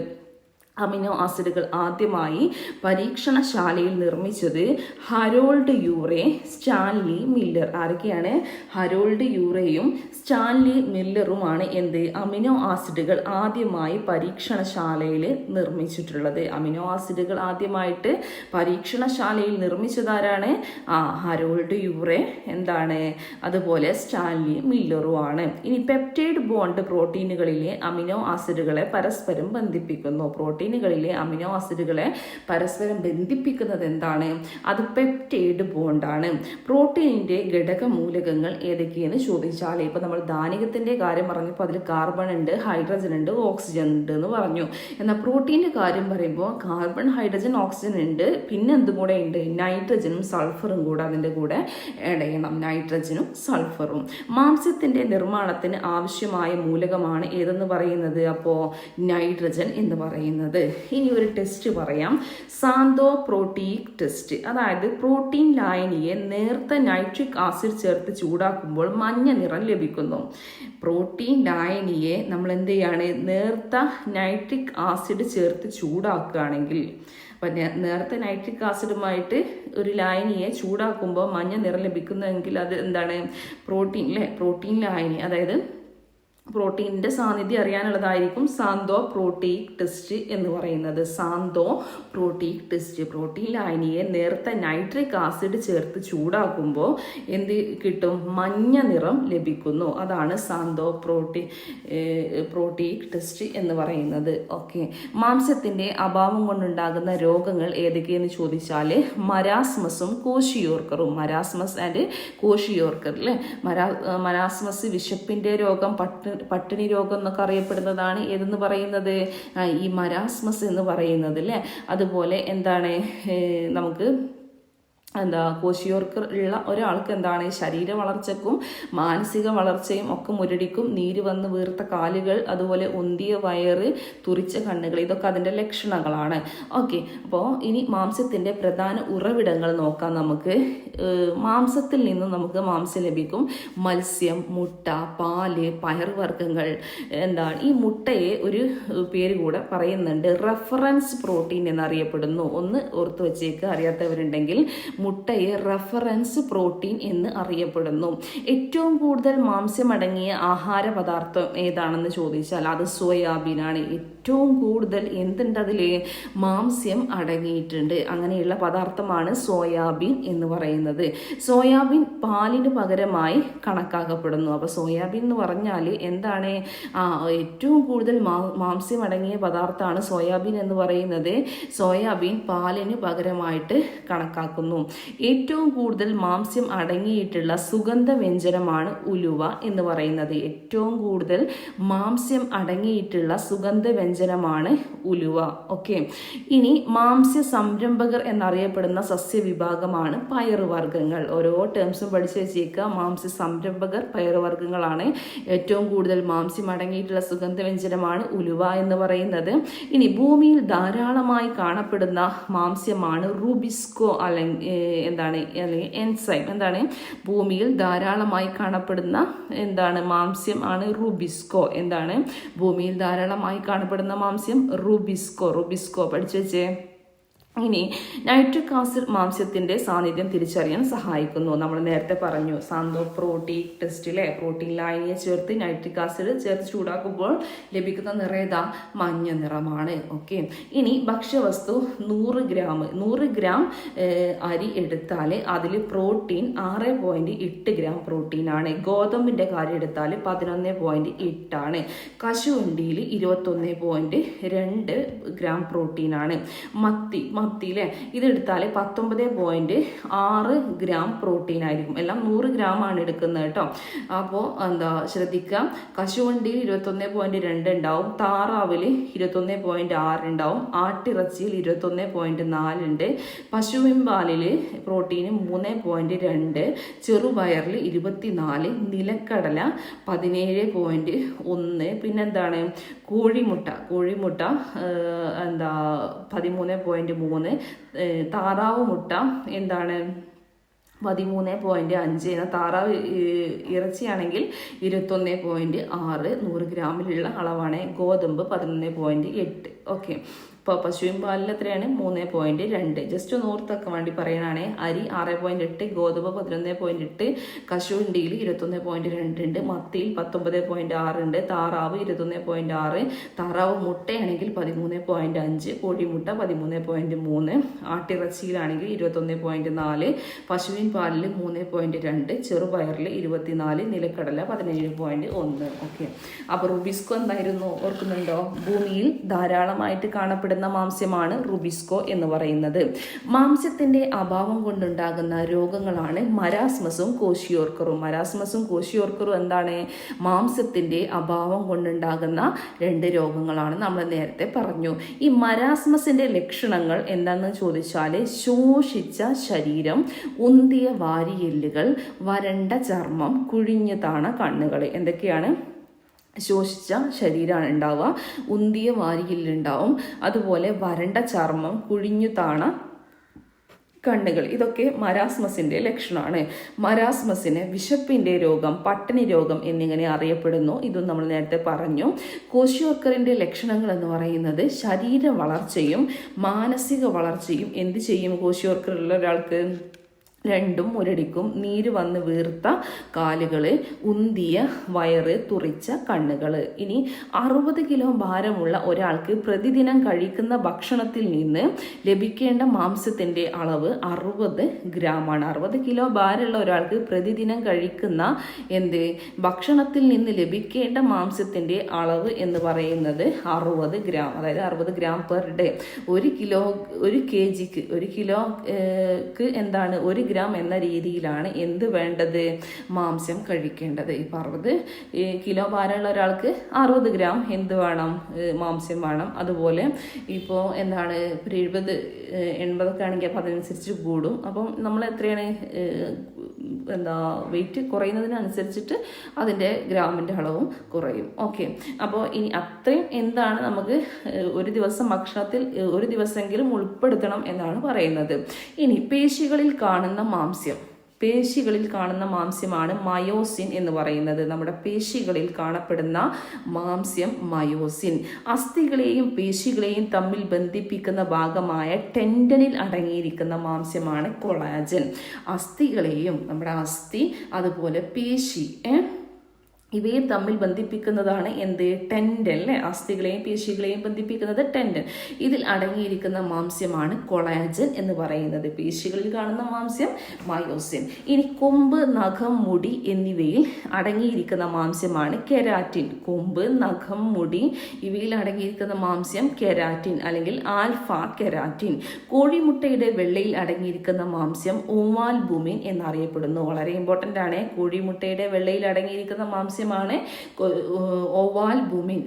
അമിനോ ആസിഡുകൾ ആദ്യമായി പരീക്ഷണശാലയിൽ നിർമ്മിച്ചത് ഹരോൾഡ് യൂറേ, സ്റ്റാൻലി മില്ലർ. ആരൊക്കെയാണ്? ഹരോൾഡ് യൂറേയും സ്റ്റാൻലി മില്ലറുമാണ് എന്ത്? അമിനോ ആസിഡുകൾ ആദ്യമായി പരീക്ഷണശാലയിൽ നിർമ്മിച്ചിട്ടുള്ളത്. അമിനോ ആസിഡുകൾ ആദ്യമായിട്ട് പരീക്ഷണശാലയിൽ നിർമ്മിച്ചതാരാണ്? ഹരോൾഡ് യൂറേ, എന്താണ്, അതുപോലെ സ്റ്റാൻലി മില്ലറുമാണ്. ഇനി പെപ്റ്റൈഡ് ബോണ്ട് പ്രോട്ടീനുകളിലെ അമിനോ ആസിഡുകളെ പരസ്പരം ബന്ധിപ്പിക്കുന്നു. പ്രോട്ടീനുകളിലെ അമിനോ ആസിഡുകളെ പരസ്പരം ബന്ധിപ്പിക്കുന്നത് എന്താണ്? അത് പെപ്റ്റൈഡ് ബോണ്ടാണ്. പ്രോട്ടീനിന്റെ ഘടക മൂലകങ്ങൾ ഏതൊക്കെയെന്ന് ചോദിച്ചാൽ, ഇപ്പൊ നമ്മൾ ധാന്യത്തിന്റെ കാര്യം പറഞ്ഞപ്പോൾ അതിൽ കാർബൺ ഉണ്ട്, ഹൈഡ്രജൻ ഉണ്ട്, ഓക്സിജൻ ഉണ്ട് എന്ന് പറഞ്ഞു. എന്നാൽ പ്രോട്ടീന്റെ കാര്യം പറയുമ്പോൾ കാർബൺ, ഹൈഡ്രജൻ, ഓക്സിജൻ ഉണ്ട്, പിന്നെ എന്തും കൂടെ ഉണ്ട്? നൈട്രജനും സൾഫറും കൂടെ അതിൻ്റെ കൂടെ ആഡ് ചെയ്യണം. നൈട്രജനും സൾഫറും. മാംസ്യത്തിന്റെ നിർമ്മാണത്തിന് ആവശ്യമായ മൂലകമാണ് ഏതെന്ന് പറയുന്നത്? അപ്പോൾ നൈട്രജൻ എന്ന് പറയുന്നത്. ഇനി ഒരു ടെസ്റ്റ് പറയാം, സാന്തോപ്രോട്ടിക് ടെസ്റ്റ്. അതായത് പ്രോട്ടീൻ ലായനിയെ നേർത്ത നൈട്രിക് ആസിഡ് ചേർത്ത് ചൂടാക്കുമ്പോൾ മഞ്ഞ നിറം ലഭിക്കുന്നു. പ്രോട്ടീൻ ലായനിയെ നമ്മൾ എന്ത് ചെയ്യാണ്? നേർത്ത നൈട്രിക് ആസിഡ് ചേർത്ത് ചൂടാക്കുകയാണെങ്കിൽ, അപ്പം നേരത്തെ നൈട്രിക് ആസിഡുമായിട്ട് ഒരു ലായനിയെ ചൂടാക്കുമ്പോൾ മഞ്ഞ നിറം ലഭിക്കുന്നെങ്കിൽ അത് എന്താണ്? പ്രോട്ടീൻ അല്ലേ? പ്രോട്ടീൻ ലായനി, അതായത് പ്രോട്ടീനിന്റെ സാന്നിധ്യം അറിയാനുള്ളതായിരിക്കും സാന്തോ പ്രോട്ടീക് ടെസ്റ്റ് എന്ന് പറയുന്നത്. Xanthoproteic test. പ്രോട്ടീൻ ലായനിയെ നേർത്ത നൈട്രിക് ആസിഡ് ചേർത്ത് ചൂടാക്കുമ്പോൾ എന്ത് കിട്ടും? മഞ്ഞ നിറം ലഭിക്കുന്നു. അതാണ് സാന്തോ പ്രോട്ടീക് ടെസ്റ്റ് എന്ന് പറയുന്നത്. ഓക്കെ, മാംസ്യത്തിന്റെ അഭാവം കൊണ്ടുണ്ടാകുന്ന രോഗങ്ങൾ ഏതൊക്കെയെന്ന് ചോദിച്ചാൽ മരാസ്മസും കോഷിയോർക്കറും. മരാസ്മസ് ആൻഡ് കോഷിയോർക്കർ അല്ലേ? മരാസ്മസ് വിശപ്പിന്റെ രോഗം, പട്ടിണി രോഗം എന്നൊക്കെ അറിയപ്പെടുന്നതാണ് ഏതെന്ന് പറയുന്നത്? ഈ മരാസ്മസ് എന്ന് പറയുന്നത് അല്ലേ? അതുപോലെ എന്താണ്, നമുക്ക് കോശിയോർക്കർ ഉള്ള ഒരാൾക്ക് എന്താണ്? ശരീര വളർച്ചക്കും മാനസിക വളർച്ചയും ഒക്കെ മുരടിക്കും. നീര് വന്ന് വീർത്ത കാലുകൾ, അതുപോലെ ഉന്തിയ വയറ്, തുറിച്ച കണ്ണുകൾ, ഇതൊക്കെ അതിൻ്റെ ലക്ഷണങ്ങളാണ്. ഓക്കെ, അപ്പോൾ ഇനി മാംസ്യത്തിൻ്റെ പ്രധാന ഉറവിടങ്ങൾ നോക്കാം നമുക്ക്. മാംസത്തിൽ നിന്നും നമുക്ക് മാംസം ലഭിക്കും. മത്സ്യം, മുട്ട, പാല്, പയർവർഗ്ഗങ്ങൾ. എന്താണ് ഈ മുട്ടയെ ഒരു പേര് കൂടെ പറയുന്നുണ്ട്, റെഫറൻസ് പ്രോട്ടീൻ എന്നറിയപ്പെടുന്നു. ഒന്ന് ഓർത്ത് വെച്ചേക്ക് അറിയാത്തവരുണ്ടെങ്കിൽ. മുട്ടയെ റെഫറൻസ് പ്രോട്ടീൻ എന്ന് അറിയപ്പെടുന്നു. ഏറ്റവും കൂടുതൽ മാംസ്യമടങ്ങിയ ആഹാര പദാർത്ഥം ഏതാണെന്ന് ചോദിച്ചാൽ അത് സോയാബീനാണ്. ഏറ്റവും കൂടുതൽ എന്തുണ്ട് അതിൽ? മാംസ്യം അടങ്ങിയിട്ടുണ്ട്. അങ്ങനെയുള്ള പദാർത്ഥമാണ് സോയാബീൻ എന്ന് പറയുന്നത്. സോയാബീൻ പാലിന് പകരമായി കണക്കാക്കപ്പെടുന്നു. അപ്പോൾ സോയാബീൻ എന്ന് പറഞ്ഞാൽ എന്താണ്? ഏറ്റവും കൂടുതൽ മാംസ്യം അടങ്ങിയ പദാർത്ഥമാണ് സോയാബീൻ എന്ന് പറയുന്നത്. സോയാബീൻ പാലിന് പകരമായിട്ട് കണക്കാക്കുന്നു. ഏറ്റവും കൂടുതൽ മാംസ്യം അടങ്ങിയിട്ടുള്ള സുഗന്ധ വ്യഞ്ജനമാണ് ഉലുവ എന്ന് പറയുന്നത്. ഏറ്റവും കൂടുതൽ മാംസ്യം അടങ്ങിയിട്ടുള്ള സുഗന്ധ വ്യഞ്ജനമാണ് ഉലുവ. ഓക്കെ, ഇനി മാംസ്യ സംരംഭകർ എന്നറിയപ്പെടുന്ന സസ്യവിഭാഗമാണ് പയറുവർഗ്ഗങ്ങൾ. ഓരോ ടേംസും പഠിച്ചു വെച്ചേക്കുക. മാംസ്യ സംരംഭകർ പയറുവർഗ്ഗങ്ങളാണ്. ഏറ്റവും കൂടുതൽ മാംസ്യം അടങ്ങിയിട്ടുള്ള സുഗന്ധ വ്യഞ്ജനമാണ് ഉലുവ എന്ന് പറയുന്നത്. ഇനി ഭൂമിയിൽ ധാരാളമായി കാണപ്പെടുന്ന മാംസ്യമാണ് റുബിസ്കോ അല്ലെങ്കിൽ എൻസൈം. എന്താണ്? ഭൂമിയിൽ ധാരാളമായി കാണപ്പെടുന്ന മാംസ്യം ആണ് റുബിസ്കോ. എന്താണ്? ഭൂമിയിൽ ധാരാളമായി കാണപ്പെടുന്ന മാംസ്യം റുബിസ്കോ. പഠിച്ചു വെച്ചേ. ഇനി നൈട്രിക് ആസിഡ് മാംസ്യത്തിന്റെ സാന്നിധ്യം തിരിച്ചറിയാൻ സഹായിക്കുന്നു. നമ്മൾ നേരത്തെ പറഞ്ഞു സാന്തോപ്രോട്ടീൻ ടെസ്റ്റിലെ പ്രോട്ടീൻ ലായനിയെ ചേർത്ത് നൈട്രിക് ആസിഡ് ചേർത്ത് ചൂടാക്കുമ്പോൾ ലഭിക്കുന്ന നിറം മഞ്ഞ നിറമാണ്. ഓക്കെ, ഇനി ഭക്ഷ്യവസ്തു 100 ഗ്രാം അരി എടുത്താൽ അതിൽ പ്രോട്ടീൻ 6.8 ഗ്രാം പ്രോട്ടീനാണ്. ഗോതമ്പിന്റെ കാര്യം എടുത്താൽ 11.8 ആണ്. കശുവണ്ടിയിൽ 21.2 ഗ്രാം പ്രോട്ടീനാണ്. മത്തിയിലെ ഇതെടുത്താൽ 19.6 ഗ്രാം പ്രോട്ടീൻ ആയിരിക്കും. എല്ലാം 100 ഗ്രാമാണ് എടുക്കുന്നത് കേട്ടോ. അപ്പോൾ ശ്രദ്ധിക്കുക, കശുവണ്ടിയിൽ 21.2 ഉണ്ടാവും, താറാവിൽ 21.6 ഉണ്ടാവും, ആട്ടിറച്ചിയിൽ 21.4 ഉണ്ട്, പശുവിൻ പാലിൽ പ്രോട്ടീന് 3.2, ചെറുപയറിൽ 24, നിലക്കടല 17.1, പിന്നെന്താണ് കോഴിമുട്ട 13.3, താറാവ് മുട്ട എന്താണ് 13.5, താറാവ് ഇറച്ചിയാണെങ്കിൽ 21.6, 100 ഗ്രാമിലുള്ള അളവാണ്. ഗോതമ്പ് 11.8. ഓക്കെ, ഇപ്പോൾ പശുവിൻ പാലിൽ എത്രയാണ് 3.2. ജസ്റ്റ് ഒന്ന് ഓർത്തൊക്കെ വേണ്ടി പറയാനാണ്. അരി 6.8, ഗോതമ്പ് 11.8, കശുവണ്ടിയിൽ 21.2 ഉണ്ട്, മത്തിയിൽ 19.6 ഉണ്ട്, താറാവ് 21.6, താറാവ് മുട്ടയാണെങ്കിൽ 13.5, കോഴിമുട്ട 13.3, ആട്ടിറച്ചിയിലാണെങ്കിൽ 21.4, പശുവിൻ പാലിൽ 3.2, ചെറുപയറിൽ 24, നിലക്കടല 17.1. ഓക്കെ, അപ്പോൾ റുബിസ്കോ എന്തായിരുന്നു ഓർക്കുന്നുണ്ടോ? ഭൂമിയിൽ ധാരാളമായിട്ട് കാണപ്പെടുന്ന മാംസ്യമാണ് റുബിസ്കോ എന്ന് പറയുന്നത്. മാംസ്യത്തിന്റെ അഭാവം കൊണ്ടുണ്ടാകുന്ന രോഗങ്ങളാണ് മരാസ്മസും കോശിയോർക്കറും. മരാസ്മസും കോശിയോർക്കറും എന്താണ്? മാംസ്യത്തിന്റെ അഭാവം കൊണ്ടുണ്ടാകുന്ന 2 രോഗങ്ങളാണ്. നമ്മൾ നേരത്തെ പറഞ്ഞു. ഈ മരാസ്മസിന്റെ ലക്ഷണങ്ങൾ എന്താണെന്ന് ചോദിച്ചാൽ ശോഷിച്ച ശരീരം, ഉന്തിയ വാരിയെല്ലുകൾ, വരണ്ട ചർമ്മം, കുഴിഞ്ഞു താണ കണ്ണുകൾ. എന്തൊക്കെയാണ്? ശോഷിച്ച ശരീരമാണ് ഉണ്ടാവുക, ഉന്തിയ വാരിയെല്ലുണ്ടാവും, അതുപോലെ വരണ്ട ചർമ്മം, കുഴിഞ്ഞു താണ കണ്ണുകൾ. ഇതൊക്കെ മരാസ്മസിന്റെ ലക്ഷണമാണ്. മരാസ്മസിന് വിശപ്പിന്റെ രോഗം, പട്ടിണി രോഗം എന്നിങ്ങനെ അറിയപ്പെടുന്നു. ഇതും നമ്മൾ നേരത്തെ പറഞ്ഞു. കോശിയോർക്കറിന്റെ ലക്ഷണങ്ങൾ എന്ന് പറയുന്നത് ശരീര വളർച്ചയും മാനസിക വളർച്ചയും എന്ത് ചെയ്യും? കോശിയോർക്കറുള്ള ഒരാൾക്ക് രണ്ടും മുരടിക്കും, നീര് വന്ന് വീർത്ത കാലുകൾ, ഉന്തിയ വയറ്, തുറിച്ച കണ്ണുകൾ. ഇനി 60 കിലോ ഭാരമുള്ള ഒരാൾക്ക് പ്രതിദിനം കഴിക്കുന്ന ഭക്ഷണത്തിൽ നിന്ന് ലഭിക്കേണ്ട മാംസ്യത്തിന്റെ അളവ് 60 ഗ്രാമാണ്. 60 കിലോ ഭാരമുള്ള ഒരാൾക്ക് പ്രതിദിനം കഴിക്കുന്ന ഭക്ഷണത്തിൽ നിന്ന് ലഭിക്കേണ്ട മാംസ്യത്തിന്റെ അളവ് എന്ന് പറയുന്നത് 60 ഗ്രാം, അതായത് 60 ഗ്രാം പെർ ഡേ. 1 കിലോക്ക് എന്താണ് 1 ഗ്രാം എന്ന രീതിയിലാണ് എന്ത് വേണ്ടത്? മാംസ്യം കഴിക്കേണ്ടത്. ഇപ്പോൾ 60 കിലോ ഭാരമുള്ള ഒരാൾക്ക് 60 ഗ്രാം എന്ത് വേണം? മാംസ്യം വേണം. അതുപോലെ ഇപ്പോൾ എന്താണ് 70-80 ആണെങ്കിൽ അപ്പം അതനുസരിച്ച് കൂടും. അപ്പം നമ്മൾ എത്രയാണ് വെയിറ്റ് കുറയുന്നതിനനുസരിച്ചിട്ട് അതിൻ്റെ ഗ്രാമിൻ്റെ അളവും കുറയും. ഓക്കെ, അപ്പോൾ ഇനി അത്രയും എന്താണ് നമുക്ക് ഒരു ദിവസം ഭക്ഷണത്തിൽ ഒരു ദിവസമെങ്കിലും ഉൾപ്പെടുത്തണം എന്നാണ് പറയുന്നത്. ഇനി പേശികളിൽ കാണുന്ന മാംസ്യമാണ് മയോസിൻ എന്ന് പറയുന്നത്. നമ്മുടെ പേശികളിൽ കാണപ്പെടുന്ന മാംസ്യം മയോസിൻ. അസ്ഥികളെയും പേശികളെയും തമ്മിൽ ബന്ധിപ്പിക്കുന്ന ഭാഗമായ ടെൻഡനിൽ അടങ്ങിയിരിക്കുന്ന മാംസ്യമാണ് കൊളാജൻ. അസ്ഥികളെയും നമ്മുടെ അസ്ഥി അതുപോലെ പേശി ഇവയെ തമ്മിൽ ബന്ധിപ്പിക്കുന്നതാണ് ടെൻഡൻ അല്ലേ? അസ്ഥികളെയും പേശികളെയും ബന്ധിപ്പിക്കുന്നത് ടെൻഡൻ. ഇതിൽ അടങ്ങിയിരിക്കുന്ന മാംസ്യമാണ് കൊളാജൻ എന്ന് പറയുന്നത്. പേശികളിൽ കാണുന്ന മാംസ്യം മയോസിൻ. ഇനി കൊമ്പ്, നഖം, മുടി എന്നിവയിൽ അടങ്ങിയിരിക്കുന്ന മാംസ്യമാണ് കെരാറ്റിൻ. കൊമ്പ്, നഖം, മുടി ഇവയിൽ അടങ്ങിയിരിക്കുന്ന മാംസ്യം കെരാറ്റിൻ അല്ലെങ്കിൽ ആൽഫ കെരാറ്റിൻ. കോഴിമുട്ടയുടെ വെള്ളയിൽ അടങ്ങിയിരിക്കുന്ന മാംസ്യം ഓവാൽബുമിൻ എന്നറിയപ്പെടുന്നു. വളരെ ഇമ്പോർട്ടൻ്റ് ആണ്. കോഴിമുട്ടയുടെ വെള്ളയിൽ അടങ്ങിയിരിക്കുന്ന മാംസ്യം ഓവാൽബുമിൻ.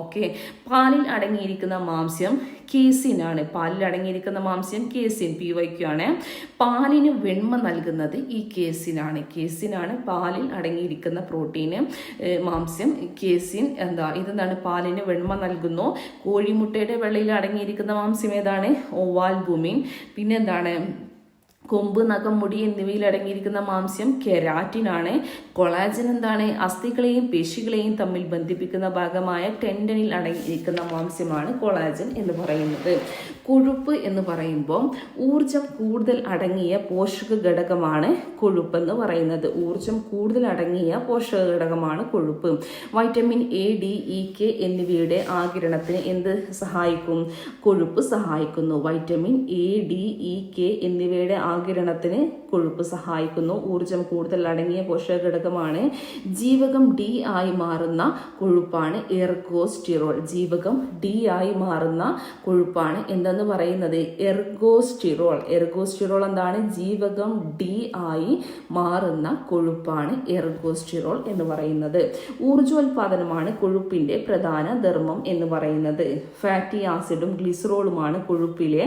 ഓക്കെ, പാലിൽ അടങ്ങിയിരിക്കുന്ന മാംസ്യം കേസിനാണ്. പാലിൽ അടങ്ങിയിരിക്കുന്ന മാംസ്യം കേസിൻ, PYQ ആണ്. പാലിന് വെണ്മ നൽകുന്നത് ഈ കേസിനാണ്. പാലിൽ അടങ്ങിയിരിക്കുന്ന പ്രോട്ടീന് മാംസ്യം കേസിൻ ഇതെന്താണ്? പാലിന് വെണ്മ നൽകുന്നു. കോഴിമുട്ടയുടെ വെള്ളയിൽ അടങ്ങിയിരിക്കുന്ന മാംസ്യം ഏതാണ്? ഓവാൽബുമിൻ. പിന്നെന്താണ്? കൊമ്പ്, നഖം, മുടി എന്നിവയിൽ അടങ്ങിയിരിക്കുന്ന മാംസ്യം കെരാറ്റിൻ ആണ്. കൊളാജൻ എന്താണ്? അസ്ഥികളെയും പേശികളെയും തമ്മിൽ ബന്ധിപ്പിക്കുന്ന ഭാഗമായ ടെൻഡനിൽ അടങ്ങിയിരിക്കുന്ന മാംസ്യമാണ് കൊളാജൻ എന്ന് പറയുന്നത്. കൊഴുപ്പ് എന്ന് പറയുമ്പോൾ ഊർജം കൂടുതൽ അടങ്ങിയ പോഷക ഘടകമാണ് കൊഴുപ്പ് എന്ന് പറയുന്നത്. ഊർജം കൂടുതൽ അടങ്ങിയ പോഷക ഘടകമാണ് കൊഴുപ്പ്. Vitamin A, D, E, K എന്നിവയുടെ ആഗിരണത്തിന് എന്ത് സഹായിക്കും? കൊഴുപ്പ് സഹായിക്കുന്നു. Vitamin A, D, E, K എന്നിവയുടെ ആഗിരണത്തിന് കൊഴുപ്പ് സഹായിക്കുന്നു. ഊർജം കൂടുതൽ അടങ്ങിയ പോഷക ഘടകമാണ്. ജീവകം ഡി ആയി മാറുന്ന കൊഴുപ്പാണ് എർഗോസ്റ്റിറോൾ. ജീവകം ഡി ആയി മാറുന്ന കൊഴുപ്പാണ് എന്തെന്ന് പറയുന്നത്? എർഗോസ്റ്റിറോൾ. എർഗോസ്റ്റിറോൾ എന്താണ്? ജീവകം ഡി ആയി മാറുന്ന കൊഴുപ്പാണ് എർഗോസ്റ്റിറോൾ എന്ന് പറയുന്നത്. ഊർജോൽപാദനമാണ് കൊഴുപ്പിന്റെ പ്രധാന ധർമ്മം എന്ന് പറയുന്നത്. ഫാറ്റി ആസിഡും ഗ്ലിസറോളുമാണ് കൊഴുപ്പിലെ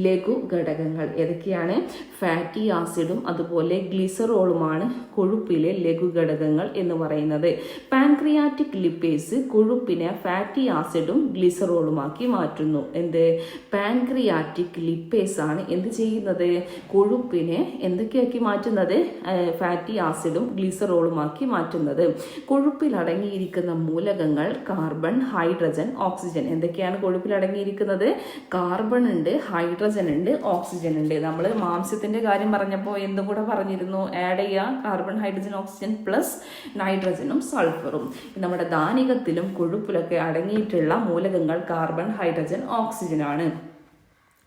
ലഘു ഘടകങ്ങൾ. ഏതൊക്കെയാണ്? ഫാറ്റി ആസിഡും അതുപോലെ ഗ്ലിസറോളുമാണ് കൊഴുപ്പിലെ ലഘു ഘടകങ്ങൾ എന്ന് പറയുന്നത്. പാൻക്രിയാറ്റിക് ലിപ്പേസ് കൊഴുപ്പിനെ ഫാറ്റി ആസിഡും ഗ്ലിസറോളുമാക്കി മാറ്റുന്നു. എന്ത്? പാൻക്രിയാറ്റിക് ലിപ്പേസ് ആണ് എന്ത് ചെയ്യുന്നത്? കൊഴുപ്പിനെ എന്തൊക്കെയാക്കി മാറ്റുന്നത്? ഫാറ്റി ആസിഡും ഗ്ലിസറോളുമാക്കി മാറ്റുന്നത്. കൊഴുപ്പിൽ അടങ്ങിയിരിക്കുന്ന മൂലകങ്ങൾ കാർബൺ, ഹൈഡ്രജൻ, ഓക്സിജൻ. എന്തൊക്കെയാണ് കൊഴുപ്പിൽ അടങ്ങിയിരിക്കുന്നത്? കാർബൺ ഉണ്ട്, ഹൈഡ്രജൻ ഉണ്ട്, ഓക്സിജൻ ഉണ്ട്. നമ്മൾ മാംസ്യത്തിന്റെ കാര്യം പറഞ്ഞപ്പോൾ എന്തും കൂടെ പറഞ്ഞിരുന്നു? ആഡ് ചെയ്യുക കാർബൺ, ഹൈഡ്രജൻ, ഓക്സിജൻ പ്ലസ് നൈട്രജനും സൾഫറും. നമ്മുടെ ധാനികത്തിലും കൊഴുപ്പിലൊക്കെ അടങ്ങിയിട്ടുള്ള മൂലകങ്ങൾ കാർബൺ, ഹൈഡ്രജൻ, ഓക്സിജൻ ആണ്.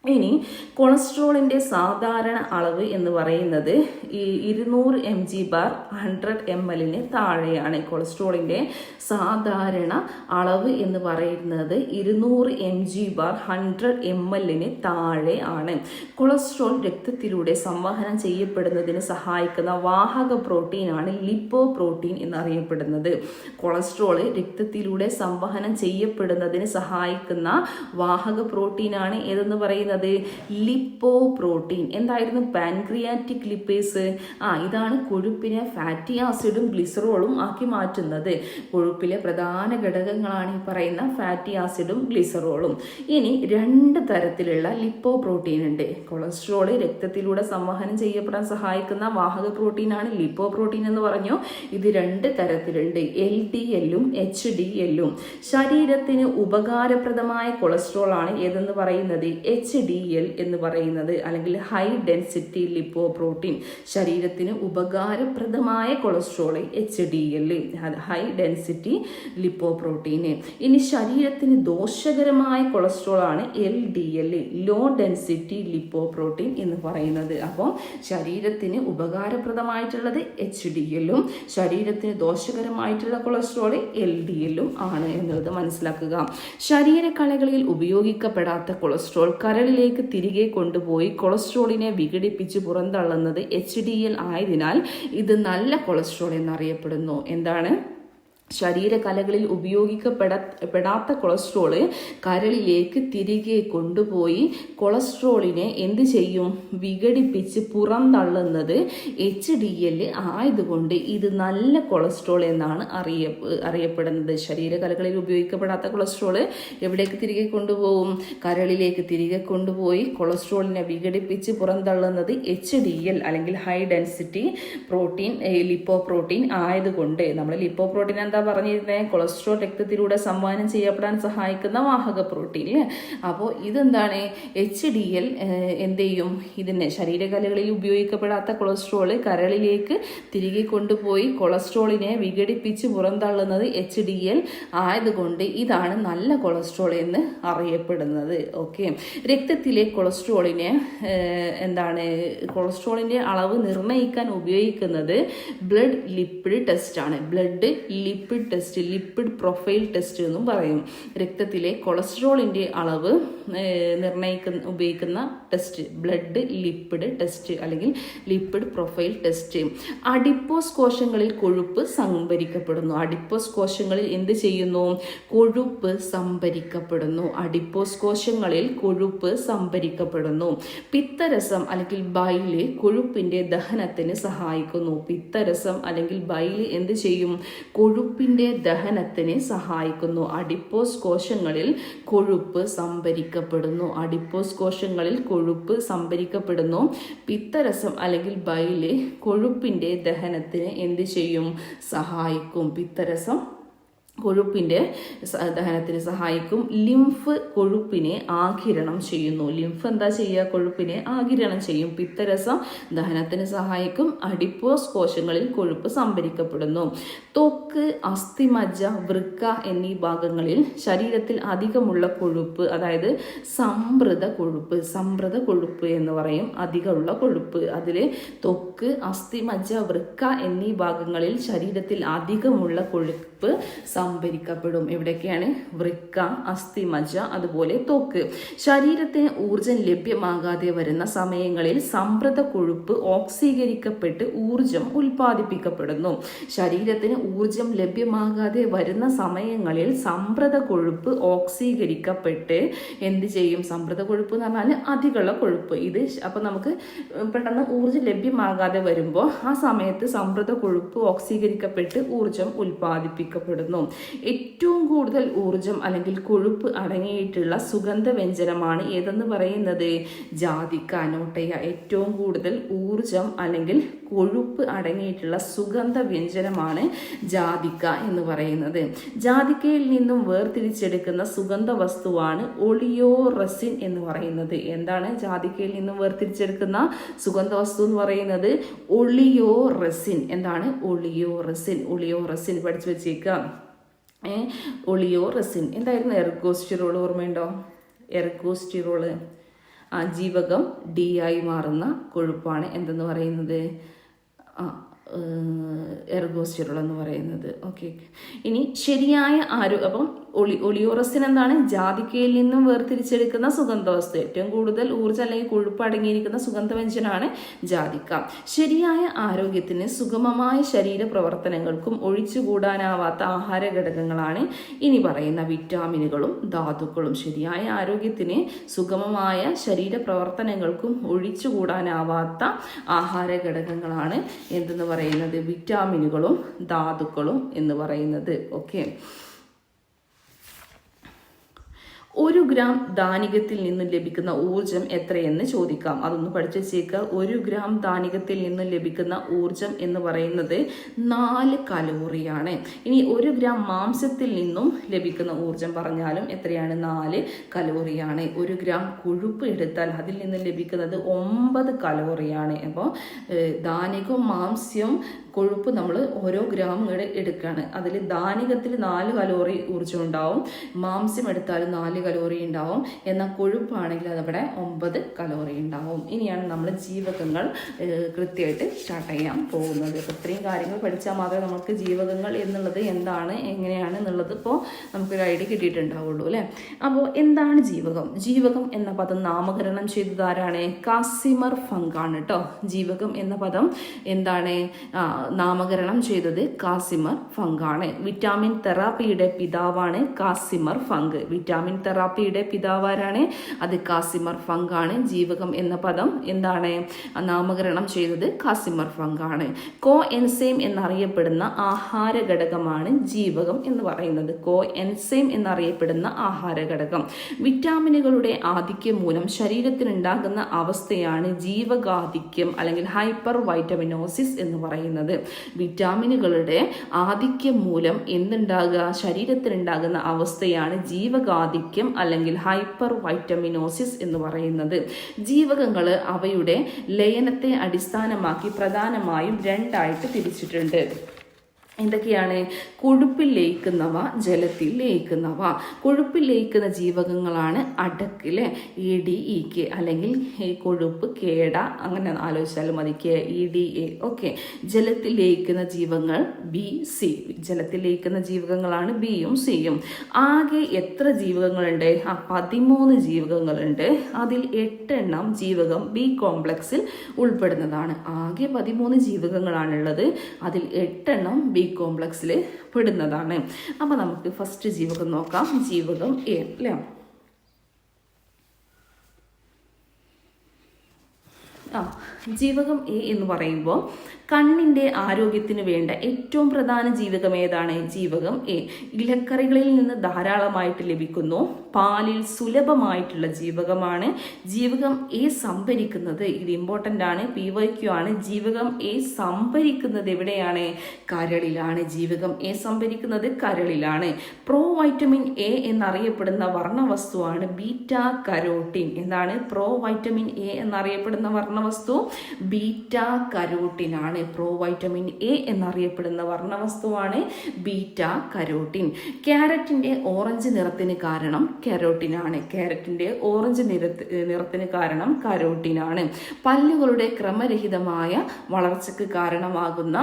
ഇനി കൊളസ്ട്രോളിൻ്റെ സാധാരണ അളവ് എന്ന് പറയുന്നത് 200 mg/100 ml താഴെയാണ്. കൊളസ്ട്രോളിൻ്റെ സാധാരണ അളവ് എന്ന് പറയുന്നത് 200 mg/100 ml താഴെ ആണ്. കൊളസ്ട്രോൾ രക്തത്തിലൂടെ സംവഹനം ചെയ്യപ്പെടുന്നതിന് സഹായിക്കുന്ന വാഹക പ്രോട്ടീനാണ് ലിപ്പോ പ്രോട്ടീൻ എന്നറിയപ്പെടുന്നത്. കൊളസ്ട്രോൾ രക്തത്തിലൂടെ സംവഹനം ചെയ്യപ്പെടുന്നതിന് സഹായിക്കുന്ന വാഹക പ്രോട്ടീനാണ് ഏതെന്ന് പറയുന്നത്? Lipoprotein. എന്തായിരുന്നു? Pancreatic lipase. ഇതാണ് കൊഴുപ്പിനെ ഫാറ്റി ആസിഡും ഗ്ലിസറോളും ആക്കി മാറ്റുന്നത്. കൊഴുപ്പിലെ പ്രധാന ഘടകങ്ങളാണ് ഈ പറയുന്ന ഫാറ്റി ആസിഡും ഗ്ലിസറോളും. ഇനി 2 തരത്തിലുള്ള ലിപ്പോ പ്രോട്ടീൻ ഉണ്ട്. കൊളസ്ട്രോൾ രക്തത്തിലൂടെ സംവഹനം ചെയ്യപ്പെടാൻ സഹായിക്കുന്ന വാഹക പ്രോട്ടീനാണ് ലിപ്പോ പ്രോട്ടീൻ എന്ന് പറഞ്ഞു. ഇത് 2 തരത്തിലുണ്ട്, LDL-ഉം HDL-ഉം. ശരീരത്തിന് ഉപകാരപ്രദമായ കൊളസ്ട്രോൾ ആണ് ഏതെന്ന് പറയുന്നത്? HDL എന്ന് പറയുന്നത്, അല്ലെങ്കിൽ ഹൈ ഡെൻസിറ്റി ലിപ്പോ പ്രോട്ടീൻ. ശരീരത്തിന് ഉപകാരപ്രദമായ cholesterol HDL, high density lipoprotein. ഇനി ശരീരത്തിന് ദോഷകരമായ കൊളസ്ട്രോൾ ആണ് LDL, low density lipoprotein എന്ന് പറയുന്നത്. അപ്പോൾ ശരീരത്തിന് ഉപകാരപ്രദമായിട്ടുള്ളത് HDL-ഉം ശരീരത്തിന് ദോഷകരമായിട്ടുള്ള കൊളസ്ട്രോൾ LDL-ഉം ആണ് എന്നുള്ളത് മനസ്സിലാക്കുക. ശരീരകലകളിൽ ഉപയോഗിക്കപ്പെടാത്ത കൊളസ്ട്രോൾ കരളിലേക്ക് തിരികെ കൊണ്ടുപോയി കൊളസ്ട്രോളിനെ വിഘടിപ്പിച്ച് പുറന്തള്ളുന്നത് HDL ആയതിനാൽ ഇത് നല്ല കൊളസ്ട്രോൾ എന്നറിയപ്പെടുന്നു. എന്താണ്? ശരീരകലകളിൽ ഉപയോഗിക്കപ്പെടാത്ത കൊളസ്ട്രോള് കരളിലേക്ക് തിരികെ കൊണ്ടുപോയി കൊളസ്ട്രോളിനെ എന്ത് ചെയ്യും? വിഘടിപ്പിച്ച് പുറന്തള്ളുന്നത് HDL ആയതുകൊണ്ട് ഇത് നല്ല കൊളസ്ട്രോൾ എന്നാണ് അറിയപ്പെടുന്നത്. ശരീരകലകളിൽ ഉപയോഗിക്കപ്പെടാത്ത കൊളസ്ട്രോള് എവിടേക്ക് തിരികെ കൊണ്ടുപോകും? കരളിലേക്ക് തിരികെ കൊണ്ടുപോയി കൊളസ്ട്രോളിനെ വിഘടിപ്പിച്ച് പുറന്തള്ളുന്നത് HDL, അല്ലെങ്കിൽ high density protein, lipo protein ആയതുകൊണ്ട്. നമ്മൾ ലിപ്പോ പ്രോട്ടീൻ എന്താ പറഞ്ഞിരുന്നേ? കൊളസ്ട്രോൾ രക്തത്തിലൂടെ സംവഹനം ചെയ്യപ്പെടാൻ സഹായിക്കുന്ന വാഹക പ്രോട്ടീൻ. അപ്പോൾ ഇതെന്താണ്? HDL എന്ത് ചെയ്യും? ഇതിനെ ശരീരകലകളിൽ ഉപയോഗിക്കപ്പെടാത്ത കൊളസ്ട്രോള് കരളിലേക്ക് തിരികെ കൊണ്ടുപോയി കൊളസ്ട്രോളിനെ വിഘടിപ്പിച്ച് പുറന്തള്ളുന്നത് HDL ആയതുകൊണ്ട് ഇതാണ് നല്ല കൊളസ്ട്രോൾ എന്ന് അറിയപ്പെടുന്നത്. ഓക്കെ. രക്തത്തിലെ കൊളസ്ട്രോളിനെ കൊളസ്ട്രോളിന്റെ അളവ് നിർണ്ണയിക്കാൻ ഉപയോഗിക്കുന്നത് ബ്ലഡ് ലിപ്പിഡ് ടെസ്റ്റ് ആണ്. Blood lipid test, lipid profile test എന്നും പറയും. രക്തത്തിലെ കൊളസ്ട്രോളിന്റെ അളവ് ഉപയോഗിക്കുന്ന ടെസ്റ്റ് ബ്ലഡ് ലിപ്പിഡ് ടെസ്റ്റ്, അല്ലെങ്കിൽ ലിപ്പിഡ് പ്രൊഫൈൽ ടെസ്റ്റ്. അഡിപ്പോസ് കോശങ്ങളിൽ കൊഴുപ്പ് സംഭരിക്കപ്പെടുന്നു. അഡിപ്പോസ് കോശങ്ങളിൽ എന്ത് ചെയ്യുന്നു? കൊഴുപ്പ് സംഭരിക്കപ്പെടുന്നു. അഡിപ്പോസ് കോശങ്ങളിൽ കൊഴുപ്പ് സംഭരിക്കപ്പെടുന്നു. പിത്തരസം അല്ലെങ്കിൽ ബൈല് കൊഴുപ്പിന്റെ ദഹനത്തിന് സഹായിക്കുന്നു. പിത്തരസം അല്ലെങ്കിൽ ബൈല് എന്ത് ചെയ്യും? കൊഴുപ്പ് കൊഴുപ്പിൻ്റെ ദഹനത്തിന് സഹായിക്കുന്നു. അഡിപ്പോസ് കോശങ്ങളിൽ കൊഴുപ്പ് സംഭരിക്കപ്പെടുന്നു. അഡിപ്പോസ് കോശങ്ങളിൽ കൊഴുപ്പ് സംഭരിക്കപ്പെടുന്നു. പിത്തരസം അല്ലെങ്കിൽ ബൈല് കൊഴുപ്പിൻ്റെ ദഹനത്തിന് എന്ത് ചെയ്യും? സഹായിക്കും. പിത്തരസം കൊഴുപ്പിൻ്റെ ദഹനത്തിന് സഹായിക്കും. ലിംഫ് കൊഴുപ്പിനെ ആഗിരണം ചെയ്യുന്നു. ലിംഫ് എന്താ ചെയ്യുക? കൊഴുപ്പിനെ ആഗിരണം ചെയ്യും. പിത്തരസം ദഹനത്തിന് സഹായിക്കും. അഡിപ്പോസ് കോശങ്ങളിൽ കൊഴുപ്പ് സംഭരിക്കപ്പെടുന്നു. ത്വക്ക്, അസ്ഥിമജ്ജ, വൃക്ക എന്നീ ഭാഗങ്ങളിൽ ശരീരത്തിൽ അധികമുള്ള കൊഴുപ്പ്, അതായത് സംഭൃത കൊഴുപ്പ് എന്ന് പറയും. അധികമുള്ള കൊഴുപ്പ് അതിൽ ത്വക്ക്, അസ്ഥിമജ്ജ, വൃക്ക എന്നീ ഭാഗങ്ങളിൽ ശരീരത്തിൽ അധികമുള്ള കൊഴുപ്പ് സംഭരിക്കപ്പെടും. എവിടെയൊക്കെയാണ്? വൃക്ക, അസ്ഥിമജ്ജ, അതുപോലെ ത്വക്ക്. ശരീരത്തിന് ഊർജം ലഭ്യമാകാതെ വരുന്ന സമയങ്ങളിൽ സംഭൃത കൊഴുപ്പ് ഓക്സീകരിക്കപ്പെട്ട് ഊർജം ഉൽപ്പാദിപ്പിക്കപ്പെടുന്നു. ശരീരത്തിന് ഊർജം ലഭ്യമാകാതെ വരുന്ന സമയങ്ങളിൽ സംഭൃത കൊഴുപ്പ് ഓക്സീകരിക്കപ്പെട്ട് എന്ത് ചെയ്യും? സംഭൃത കൊഴുപ്പ് എന്ന് പറഞ്ഞാൽ അധികമുള്ള കൊഴുപ്പ്. ഇത് അപ്പം നമുക്ക് പെട്ടെന്ന് ഊർജം ലഭ്യമാകാതെ വരുമ്പോൾ ആ സമയത്ത് സംഭൃത കൊഴുപ്പ് ഓക്സീകരിക്കപ്പെട്ട് ഊർജം ഉൽപ്പാദിപ്പിക്കപ്പെടുന്നു. ഏറ്റവും കൂടുതൽ ഊർജം അല്ലെങ്കിൽ കൊഴുപ്പ് അടങ്ങിയിട്ടുള്ള സുഗന്ധ വ്യഞ്ജനമാണ് ഏതെന്ന് പറയുന്നത്? ജാതിക്ക. നോട്ട് ചെയ്യുക. ഏറ്റവും കൂടുതൽ ഊർജം അല്ലെങ്കിൽ കൊഴുപ്പ് അടങ്ങിയിട്ടുള്ള സുഗന്ധ വ്യഞ്ജനമാണ് ജാതിക്ക എന്ന് പറയുന്നത്. ജാതിക്കയിൽ നിന്നും വേർതിരിച്ചെടുക്കുന്ന സുഗന്ധ വസ്തുവാണ് ഒളിയോറസിൻ എന്ന് പറയുന്നത്. എന്താണ് ജാതിക്കയിൽ നിന്നും വേർതിരിച്ചെടുക്കുന്ന സുഗന്ധ വസ്തു എന്ന് പറയുന്നത്? ഒളിയോറസിൻ. എന്താണ്? ഒളിയോറസിൻ പഠിച്ചു വെച്ചേക്കാം. ഒളിയോറസിൻ എന്തായിരുന്നു? എർഗോസ്റ്റിറോൾ ഓർമ്മയുണ്ടോ? എർഗോസ്റ്റിറോൾ ജീവകം ഡി ആയി മാറുന്ന കൊഴുപ്പാണ് എന്തെന്ന് പറയുന്നത്? എർഗോസ്റ്റിറോൾ എന്ന് പറയുന്നത്. ഓക്കെ. ഇനി ശരിയായ അപ്പം ഒളിയോറസിൻ എന്താണ്? ജാതിക്കയിൽ നിന്നും വേർതിരിച്ചെടുക്കുന്ന സുഗന്ധവസ്തു. ഏറ്റവും കൂടുതൽ ഊർജ്ജം അല്ലെങ്കിൽ കൊഴുപ്പ് അടങ്ങിയിരിക്കുന്ന സുഗന്ധവ്യഞ്ജനമാണ് ജാതിക്ക. ശരിയായ ആരോഗ്യത്തിന് സുഗമമായ ശരീര പ്രവർത്തനങ്ങൾക്കും ഒഴിച്ചുകൂടാനാവാത്ത ആഹാര ഘടകങ്ങളാണ് ഇനി പറയുന്ന വിറ്റാമിനുകളും ധാതുക്കളും. ശരിയായ ആരോഗ്യത്തിന് സുഗമമായ ശരീര പ്രവർത്തനങ്ങൾക്കും ഒഴിച്ചുകൂടാനാവാത്ത ആഹാര ഘടകങ്ങളാണ് എന്തെന്ന് പറയുന്നത്? വിറ്റാമിനുകളും ധാതുക്കളും എന്ന് പറയുന്നത്. ഓക്കെ. 1 ഗ്രാം ധാന്യത്തിൽ നിന്നും ലഭിക്കുന്ന ഊർജം എത്രയെന്ന് ചോദിക്കാം. അതൊന്ന് പഠിച്ചു വെച്ചേക്കുക. 1 ഗ്രാം ധാന്യത്തിൽ നിന്നും ലഭിക്കുന്ന ഊർജം എന്ന് പറയുന്നത് 4 കലോറിയാണ്. ഇനി 1 ഗ്രാം മാംസത്തിൽ നിന്നും ലഭിക്കുന്ന ഊർജം പറഞ്ഞാലും എത്രയാണ്? 4 കലോറിയാണ്. 1 ഗ്രാം കൊഴുപ്പ് എടുത്താൽ അതിൽ നിന്നും ലഭിക്കുന്നത് 9 കലോറിയാണ്. അപ്പോൾ ധാന്യവും മാംസ്യവും കൊഴുപ്പ് നമ്മൾ ഓരോ ഗ്രാം എടുക്കുകയാണ്. അതിൽ ധാന്യത്തിൽ 4 കലോറി ഊർജ്ജം ഉണ്ടാവും, മാംസ്യം എടുത്താൽ 4 കലോറി ഉണ്ടാവും, എന്നാൽ കൊഴുപ്പാണെങ്കിൽ അതവിടെ 9 കലോറി ഉണ്ടാവും. ഇനിയാണ് നമ്മൾ ജീവകങ്ങൾ കൃത്യമായിട്ട് സ്റ്റാർട്ട് ചെയ്യാൻ പോകുന്നത്. അപ്പോൾ ഇത്രയും കാര്യങ്ങൾ പഠിച്ചാൽ മാത്രമേ നമുക്ക് ജീവകങ്ങൾ എന്നുള്ളത് എന്താണ്, എങ്ങനെയാണ് എന്നുള്ളത് ഇപ്പോൾ നമുക്കൊരു ഐഡിയ കിട്ടിയിട്ടുണ്ടാവുള്ളൂ അല്ലേ. അപ്പോൾ എന്താണ് ജീവകം? ജീവകം എന്ന പദം നാമകരണം ചെയ്തത് ആരാണ്? കാസിമർ ഫങ്ക് ആണ് കേട്ടോ. ജീവകം എന്ന പദം എന്താണ് നാമകരണം ചെയ്തത്? കാസിമർ ഫങ്ക് ആണ്. വിറ്റാമിൻ തെറാപ്പിയുടെ പിതാവാണ് കാസിമർ ഫങ്ക്. വിറ്റാമിൻ തെറാപ്പിയുടെ പിതാവാരാണ്? അത് കാസിമർ ഫങ്ക് ആണ്. ജീവകം എന്ന പദം എന്താണ് നാമകരണം ചെയ്തത്? കാസിമർ ഫങ്ക് ആണ്. കോ എൻസൈം എന്നറിയപ്പെടുന്ന ആഹാര ഘടകമാണ് ജീവകം എന്ന് പറയുന്നത്. കോ എൻസൈം എന്നറിയപ്പെടുന്ന ആഹാര ഘടകം. വിറ്റാമിനുകളുടെ ആധിക്യം മൂലം ശരീരത്തിനുണ്ടാകുന്ന അവസ്ഥയാണ് ജീവകാധിക്യം അല്ലെങ്കിൽ ഹൈപ്പർ വൈറ്റമിനോസിസ് എന്ന് പറയുന്നത്. വിറ്റാമിനുകളുടെ ആധിക്യം മൂലം എന്തുണ്ടാകുക? ശരീരത്തിനുണ്ടാകുന്ന അവസ്ഥയാണ് ജീവകാധിക്യം അല്ലെങ്കിൽ ഹൈപ്പർ വൈറ്റമിനോസിസ് എന്ന് പറയുന്നത്. ജീവകങ്ങൾ അവയുടെ ലയനത്തെ അടിസ്ഥാനമാക്കി പ്രധാനമായും 2 ആയിട്ട് തിരിച്ചിട്ടുണ്ട്. എന്തൊക്കെയാണ്? കൊഴുപ്പിൽ ലയിക്കുന്നവ, ജലത്തിൽ ലയിക്കുന്നവ. കൊഴുപ്പിൽ ലയിക്കുന്ന ജീവകങ്ങളാണ് അടക്കിലെ EDEK അല്ലെങ്കിൽ കൊഴുപ്പ് കേട, അങ്ങനെ ആലോചിച്ചാലും മതി, KEDA. ഓക്കെ. ജലത്തിൽ ലയിക്കുന്ന ജീവങ്ങൾ BC. ജലത്തിൽ ലയിക്കുന്ന ജീവകങ്ങളാണ് ബിയും സിയും. ആകെ എത്ര ജീവകങ്ങളുണ്ട്? 13 ജീവകങ്ങളുണ്ട്. അതിൽ 8 എണ്ണം ജീവകം B കോംപ്ലക്സിൽ ഉൾപ്പെടുന്നതാണ്. ആകെ 13 ജീവകങ്ങളാണുള്ളത്. അതിൽ 8 എണ്ണം B കോംപ്ലക്സിൽ പെടുന്നതാണ്. അപ്പോൾ നമുക്ക് ഫസ്റ്റ് ജീവകം നോക്കാം. ജീവകം A അല്ലേ. ജീവകം എ എന്ന് പറയുമ്പോൾ കണ്ണിൻ്റെ ആരോഗ്യത്തിന് വേണ്ട ഏറ്റവും പ്രധാന ജീവകം ഏതാണ്? ജീവകം എ. ഇലക്കറികളിൽ നിന്ന് ധാരാളമായിട്ട് ലഭിക്കുന്നു. പാലിൽ സുലഭമായിട്ടുള്ള ജീവകമാണ്. ജീവകം എ സംഭരിക്കുന്നത്, ഇത് ഇമ്പോർട്ടൻ്റ് ആണ്, PYQ ആണ്. ജീവകം എ സംഭരിക്കുന്നത് എവിടെയാണ്? കരളിലാണ്. ജീവകം എ സംഭരിക്കുന്നത് കരളിലാണ്. പ്രോ വൈറ്റമിൻ എ എന്നറിയപ്പെടുന്ന വർണ്ണവസ്തുവാണ് ബീറ്റ കരോട്ടിൻ. എന്താണ് പ്രോ വൈറ്റമിൻ എ എന്നറിയപ്പെടുന്ന വർണ്ണവസ്തു? ബീറ്റ കരോട്ടിൻ ആണ്. പ്രോ വൈറ്റമിൻ എ എന്നറിയപ്പെടുന്ന വർണ്ണവസ്തുവാണ് ബീറ്റ കരോട്ടിൻ. ക്യാരറ്റിന്റെ ഓറഞ്ച് നിറത്തിന് കാരണം കരോട്ടിനാണ്. ക്യാരറ്റിന്റെ ഓറഞ്ച് നിറത്തിന് കാരണം കരോട്ടിനാണ്. പല്ലുകളുടെ ക്രമരഹിതമായ വളർച്ചയ്ക്ക് കാരണമാകുന്ന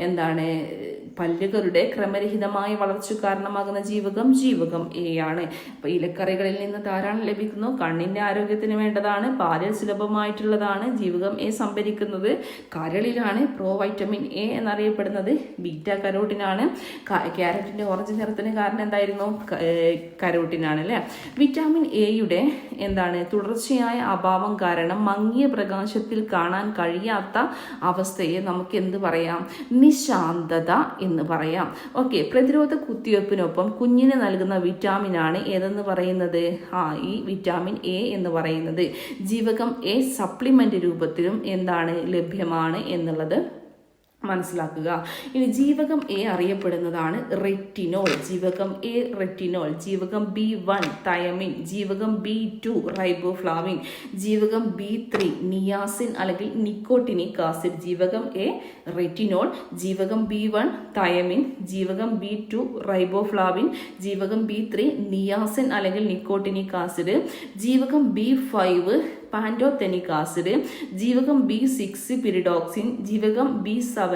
എന്താണ്? പല്ലുകളുടെ ക്രമരഹിതമായ വളർച്ച കാരണമാകുന്ന ജീവകം എ ആണ്. അപ്പോൾ ഇലക്കറികളിൽ നിന്ന് ധാരാളം ലഭിക്കുന്നു, കണ്ണിന്റെ ആരോഗ്യത്തിന് വേണ്ടതാണ്, പാലിൽ സുലഭമായിട്ടുള്ളതാണ്. ജീവകം എ സംഭരിക്കുന്നത് കരളിലാണ്. പ്രോ വൈറ്റമിൻ എ എന്നറിയപ്പെടുന്നത് ബീറ്റ കരോട്ടിനാണ്. ക്യാരറ്റിന്റെ ഓറഞ്ച് നിറത്തിന് കാരണം എന്തായിരുന്നു? കരോട്ടിനാണ് അല്ലേ. വിറ്റാമിൻ എയുടെ തുടർച്ചയായ അഭാവം കാരണം മങ്ങിയ പ്രകാശത്തിൽ കാണാൻ കഴിയാത്ത അവസ്ഥയെ നമുക്ക് എന്ത് പറയാം? നിശാന്തത എന്ന് പറയാം. ഓക്കെ, പ്രതിരോധ കുത്തിവയ്പ്പിനൊപ്പം കുഞ്ഞിന് നൽകുന്ന വിറ്റാമിനാണ് ഏതെന്ന് പറയുന്നത്? ഈ വിറ്റാമിൻ എ എന്ന് പറയുന്നത് ജീവകം എ സപ്ലിമെന്റ് രൂപത്തിലും ലഭ്യമാണ് എന്നുള്ളത് മനസ്സിലാക്കുക. ഇനി ജീവകം എ അറിയപ്പെടുന്നതാണ് റെറ്റിനോൾ. ജീവകം എ റെറ്റിനോൾ. ജീവകം B1 തയമിൻ. ജീവകം B2 റൈബോഫ്ലാവിൻ. ജീവകം B3 നിയാസിൻ അല്ലെങ്കിൽ നിക്കോട്ടിനിക് ആസിഡ്. ജീവകം എ റെറ്റിനോൾ, ജീവകം B1 തയമിൻ, ജീവകം B2 റൈബോഫ്ലാവിൻ, ജീവകം B3 നിയാസിൻ അല്ലെങ്കിൽ നിക്കോട്ടിനിക് ആസിഡ്, ജീവകം B5 പാൻറ്റോതെനിക് ആസിഡ്, ജീവകം B6 പിരിഡോക്സിൻ, ജീവകം B7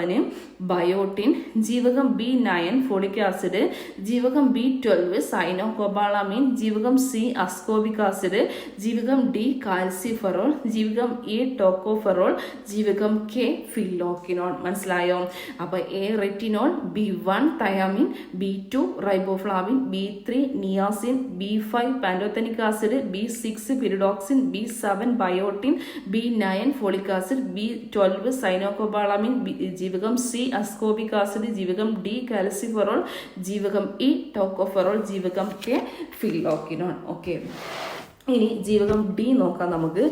ബയോട്ടിൻ, ജീവകം B9 ഫോളിക് ആസിഡ്, ജീവകം B12 സൈനോകോബാളാമിൻ, ജീവകം C അസ്കോബിക് ആസിഡ്, ജീവകം D കാൽസിഫെറോൾ, ജീവകം E ടോക്കോഫെറോൾ, ജീവകം K ഫില്ലോക്കിനോൺ. മനസ്സിലായോ? അപ്പോൾ A retinol, B1 thiamine, B2 riboflavin, B3 niacin, B5 pantothenic acid, B6 pyridoxine, B7 biotin, B9 folic acid, B12 സൈനോകോബാളാമിൻ, ജീവകം C അസ്കോബിക് ആസിഡ്, ജീവകം D കാൽസിഫെറോൾ, ജീവകം E ടോക്കോഫെറോൾ, ജീവകം K ഫില്ലോക്കിനോൺ. ഓക്കെ, ഇനി ജീവകം ഡി നോക്കാം നമുക്ക്.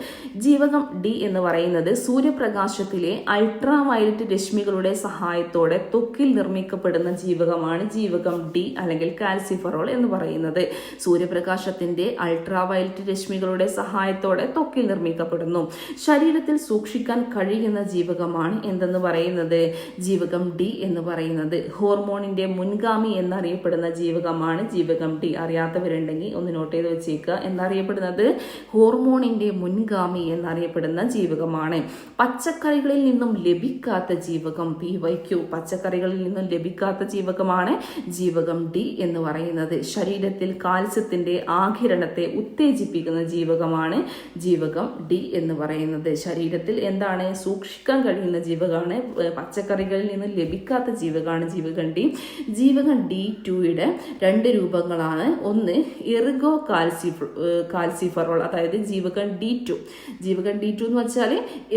ജീവകം ഡി എന്ന് പറയുന്നത് സൂര്യപ്രകാശത്തിലെ അൾട്രാ വയലറ്റ് രശ്മികളുടെ സഹായത്തോടെ ത്വക്കിൽ നിർമ്മിക്കപ്പെടുന്ന ജീവകമാണ് ജീവകം ഡി അല്ലെങ്കിൽ കാൽസിഫെറോൾ എന്ന് പറയുന്നത്. സൂര്യപ്രകാശത്തിന്റെ അൾട്രാ വയലറ്റ് രശ്മികളുടെ സഹായത്തോടെ ത്വക്കിൽ നിർമ്മിക്കപ്പെടുന്നു. ശരീരത്തിൽ സൂക്ഷിക്കാൻ കഴിയുന്ന ജീവകമാണ് എന്തെന്ന് പറയുന്നത്? ജീവകം ഡി എന്ന് പറയുന്നത്. ഹോർമോണിന്റെ മുൻഗാമി എന്നറിയപ്പെടുന്ന ജീവകമാണ് ജീവകം ഡി. അറിയാത്തവരുണ്ടെങ്കിൽ ഒന്ന് നോട്ട് ചെയ്ത് വെച്ചേക്കുക. എന്നറിയപ്പെടുന്നത് ഹോർമോണിന്റെ മുൻഗാമി എന്നറിയപ്പെടുന്ന ജീവകമാണ്. പച്ചക്കറികളിൽ നിന്നും ലഭിക്കാത്ത ജീവകം PYQ. പച്ചക്കറികളിൽ നിന്നും ലഭിക്കാത്ത ജീവകമാണ് ജീവകം ഡി എന്ന് പറയുന്നത്. ശരീരത്തിൽ കാൽസ്യത്തിന്റെ ആഗിരണത്തെ ഉത്തേജിപ്പിക്കുന്ന ജീവകമാണ് ജീവകം ഡി എന്ന് പറയുന്നത്. ശരീരത്തിൽ സൂക്ഷിക്കാൻ കഴിയുന്ന ജീവകമാണ്. പച്ചക്കറികളിൽ നിന്നും ലഭിക്കാത്ത ജീവകമാണ് ജീവകം ഡി. ജീവകം D2യുടെ രണ്ട് രൂപങ്ങളാണ്. ഒന്ന് എർഗോ കാൽസിഫെറോൾ, അതായത് ജീവകം D2. ജീവകം D2 എന്ന് വെച്ചാൽ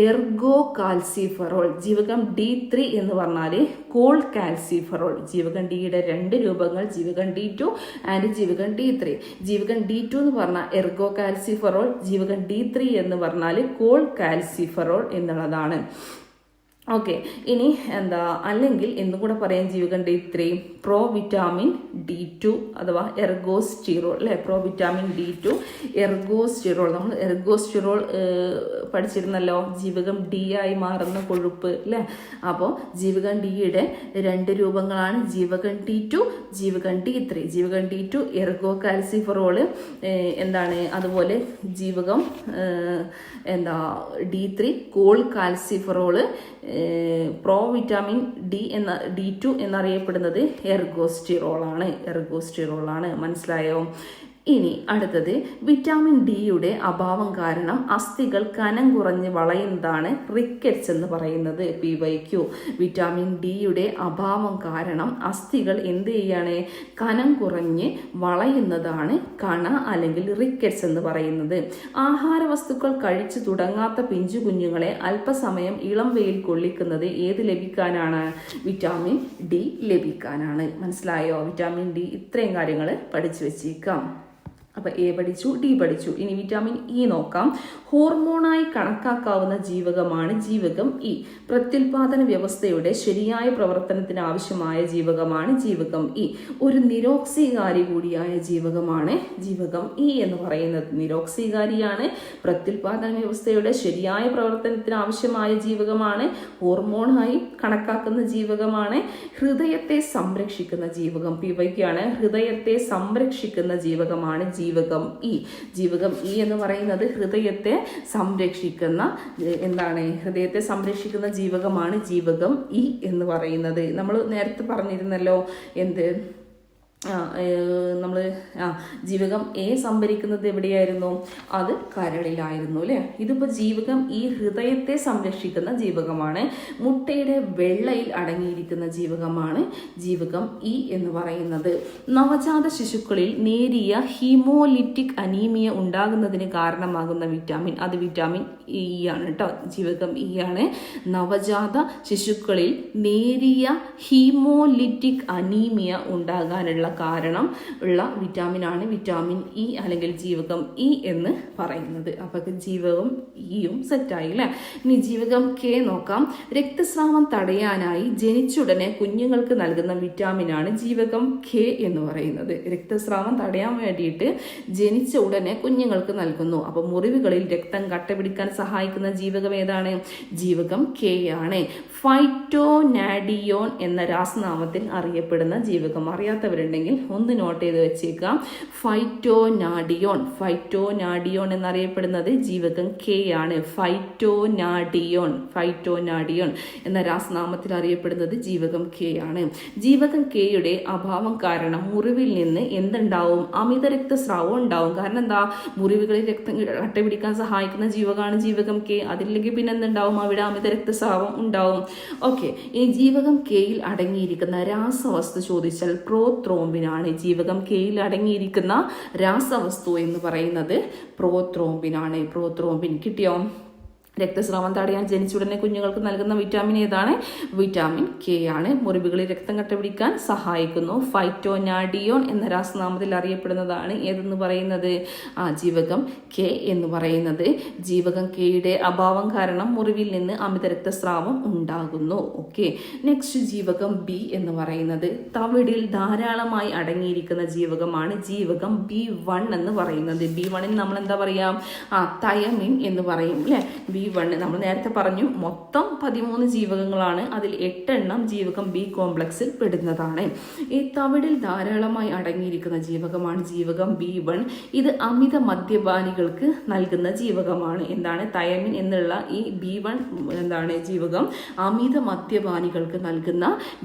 എർഗോ കാൽസിഫെറോൾ. ജീവകം D3 എന്ന് പറഞ്ഞാൽ കോൾ കാൽസിഫെറോൾ. ജീവകം ഡിയുടെ രണ്ട് രൂപങ്ങൾ ജീവകം D2 ആൻഡ് ജീവകം D3. ജീവകം D2 എന്ന് പറഞ്ഞാൽ എർഗോ കാൽസിഫെറോൾ, ജീവകം D3 എന്ന് പറഞ്ഞാൽ കോൾ കാൽസിഫെറോൾ എന്നുള്ളതാണ്. ഓക്കെ, ഇനി അല്ലെങ്കിൽ എന്നും കൂടെ പറയാം ജീവകം D3 പ്രോ വിറ്റാമിൻ D2 അഥവാ എർഗോസ്റ്റിറോൾ അല്ലെ. Pro vitamin D2 ergosterol. നമ്മൾ എർഗോസ്റ്റിറോൾ പഠിച്ചിരുന്നല്ലോ, ജീവകം ഡി ആയി മാറുന്ന കൊഴുപ്പ് അല്ലെ. അപ്പോൾ ജീവകം ഡിയുടെ രണ്ട് രൂപങ്ങളാണ് ജീവകം D2 ജീവകം D3. ജീവകം D2 എർഗോ കാൽസിഫെറോള് അതുപോലെ ജീവകം D3 call കാൽസിഫെറോള്. Pro vitamin D2 എന്നറിയപ്പെടുന്നത് എർഗോസ്റ്റിറോളാണ്. മനസ്സിലായോ? ഇനി അടുത്തത് വിറ്റാമിൻ ഡിയുടെ അഭാവം കാരണം അസ്ഥികൾ കനം കുറഞ്ഞ് വളയുന്നതാണ് റിക്കറ്റ്സ് എന്ന് പറയുന്നത്. PYQ വിറ്റാമിൻ ഡിയുടെ അഭാവം കാരണം അസ്ഥികൾ എന്ത് ചെയ്യാണ്, കനം കുറഞ്ഞ് വളയുന്നതാണ് കണ അല്ലെങ്കിൽ റിക്കറ്റ്സ് എന്ന് പറയുന്നത്. ആഹാര വസ്തുക്കൾ കഴിച്ചു തുടങ്ങാത്ത പിഞ്ചു കുഞ്ഞുങ്ങളെ അല്പസമയം ഇളം വെയിൽ കൊള്ളിക്കുന്നത് ഏത് ലഭിക്കാനാണ്, വിറ്റാമിൻ ഡി ലഭിക്കാനാണ്. മനസ്സിലായോ? വിറ്റാമിൻ ഡി ഇത്രയും കാര്യങ്ങൾ പഠിച്ചു വെച്ചേക്കാം. അപ്പോൾ എ പഠിച്ചു, ഡി പഠിച്ചു. ഇനി വിറ്റാമിൻ ഇ നോക്കാം. ഹോർമോണായി കണക്കാക്കാവുന്ന ജീവകമാണ് ജീവകം ഇ. പ്രത്യുൽപാദന വ്യവസ്ഥയുടെ ശരിയായ പ്രവർത്തനത്തിന് ആവശ്യമായ ജീവകമാണ് ജീവകം ഇ. ഒരു നിരോക്സീകാരി കൂടിയായ ജീവകമാണ് ജീവകം ഇ എന്ന് പറയുന്നത്. നിരോക്സീകാരിയാണ്, പ്രത്യുൽപാദന വ്യവസ്ഥയുടെ ശരിയായ പ്രവർത്തനത്തിന് ആവശ്യമായ ജീവകമാണ്, ഹോർമോണായി കണക്കാക്കുന്ന ജീവകമാണ്, ഹൃദയത്തെ സംരക്ഷിക്കുന്ന ജീവകം. PYക്കാണ്. ഹൃദയത്തെ സംരക്ഷിക്കുന്ന ജീവകമാണ് ജീവകം ഇ. ജീവകം ഇ എന്ന് പറയുന്നത് ഹൃദയത്തെ സംരക്ഷിക്കുന്ന ഹൃദയത്തെ സംരക്ഷിക്കുന്ന ജീവകമാണ് ജീവകം ഇ എന്ന് പറയുന്നത്. നമ്മൾ നേരത്തെ പറഞ്ഞിരുന്നല്ലോ നമ്മൾ ജീവകം എ സംഭരിക്കുന്നത് എവിടെയായിരുന്നു, അത് കരളിലായിരുന്നു അല്ലേ. ഇതിപ്പോൾ ജീവകം ഈ ഹൃദയത്തെ സംരക്ഷിക്കുന്ന ജീവകമാണ്. മുട്ടയുടെ വെള്ളയിൽ അടങ്ങിയിരിക്കുന്ന ജീവകമാണ് ജീവകം ഇ എന്ന് പറയുന്നത്. നവജാത ശിശുക്കളിൽ നേരിയ ഹീമോലിറ്റിക് അനീമിയ ഉണ്ടാകുന്നതിന് കാരണമാകുന്ന വിറ്റാമിൻ, അത് വിറ്റാമിൻ ഇ ആണ് കേട്ടോ, ജീവകം ഇ ആണ്. നവജാത ശിശുക്കളിൽ നേരിയ ഹീമോലിറ്റിക് അനീമിയ ഉണ്ടാകാനുള്ള കാരണം ഉള്ള വിറ്റാമിനാണ് വിറ്റാമിൻ ഇ അല്ലെങ്കിൽ ജീവകം ഇ എന്ന് പറയുന്നത്. അപ്പോൾ ജീവകം ഇയും സെറ്റായി അല്ലേ. ഇനി ജീവകം കെ നോക്കാം. രക്തസ്രാവം തടയാനായി ജനിച്ചുടനെ കുഞ്ഞുങ്ങൾക്ക് നൽകുന്ന വിറ്റാമിനാണ് ജീവകം കെ എന്ന് പറയുന്നത്. രക്തസ്രാവം തടയാൻ വേണ്ടിയിട്ട് ജനിച്ച ഉടനെ കുഞ്ഞുങ്ങൾക്ക് നൽകുന്നു. അപ്പോൾ മുറിവുകളിൽ രക്തം കട്ടപിടിക്കാൻ സഹായിക്കുന്ന ജീവകം ഏതാണ്, ജീവകം കെ ആണ്. ഫൈറ്റോനാഡിയോൺ എന്ന രാസനാമത്തിൽ അറിയപ്പെടുന്ന ജീവകം അറിയാത്തവരുണ്ടെങ്കിൽ ഒന്ന് നോട്ട് ചെയ്ത് വെച്ചേക്കാം. ഫൈറ്റോനാഡിയോൺ എന്നറിയപ്പെടുന്നത് ജീവകം കെ ആണ്. ഫൈറ്റോനാഡിയോൺ എന്ന രാസനാമത്തിൽ അറിയപ്പെടുന്നത് ജീവകം കെ ആണ്. ജീവകം കെയുടെ അഭാവം കാരണം മുറിവിൽ നിന്ന് എന്തുണ്ടാവും, അമിത രക്തസ്രാവം ഉണ്ടാവും. കാരണം എന്താ, മുറിവുകളിൽ രക്തം കട്ടപിടിക്കാൻ സഹായിക്കുന്ന ജീവകമാണ് ജീവകം കെ. അതില്ലെങ്കിൽ പിന്നെ എന്തുണ്ടാവും, അവിടെ അമിത രക്തസ്രാവം ഉണ്ടാവും. ഓക്കെ, ഈ ജീവകം കെയിൽ അടങ്ങിയിരിക്കുന്ന രാസവസ്തു ചോദിച്ചാൽ പ്രോത്രോംബിൻ ആണ്. ജീവകം കെയിൽ അടങ്ങിയിരിക്കുന്ന രാസവസ്തു എന്ന് പറയുന്നത് പ്രോത്രോംബിൻ ആണ്. പ്രോത്രോംബിൻ കിട്ടിയോ? രക്തസ്രാവം തടയാൻ ജനിച്ചുടനെ കുഞ്ഞുങ്ങൾക്ക് നൽകുന്ന വിറ്റാമിൻ ഏതാണ്, വിറ്റാമിൻ കെ ആണ്. മുറിവുകളിൽ രക്തം കട്ടപിടിക്കാൻ സഹായിക്കുന്നു. ഫൈറ്റോനാഡിയോൺ എന്ന രാസനാമത്തിൽ അറിയപ്പെടുന്നതാണ് ഏതെന്ന് പറയുന്നത്, ജീവകം കെ എന്ന് പറയുന്നത്. ജീവകം കെയുടെ അഭാവം കാരണം മുറിവിൽ നിന്ന് അമിത രക്തസ്രാവം ഉണ്ടാകുന്നു. ഓക്കെ, നെക്സ്റ്റ് ജീവകം ബി എന്ന് പറയുന്നത് തവിടിൽ ധാരാളമായി അടങ്ങിയിരിക്കുന്ന ജീവകമാണ് ജീവകം B1 എന്ന് പറയുന്നത്. B1 നമ്മൾ എന്താ പറയാ, തയമിൻ എന്ന് പറയും അല്ലെ. B1 നമ്മൾ നേരത്തെ പറഞ്ഞു മൊത്തം 13 ജീവകങ്ങളാണ്, അതിൽ 8 എണ്ണം ജീവകം ബി കോംപ്ലക്സിൽ പെടുന്നതാണ്. ഈ തവിടിൽ ധാരാളമായി അടങ്ങിയിരിക്കുന്ന ജീവകമാണ് ജീവകം B1. ഇത് അമിത മദ്യപാനികൾക്ക് നൽകുന്ന ജീവകമാണ്. എന്താണ്, തയമിൻ എന്നുള്ള ഈ B1 ജീവകം അമിത മദ്യപാനികൾക്ക് നൽകുന്ന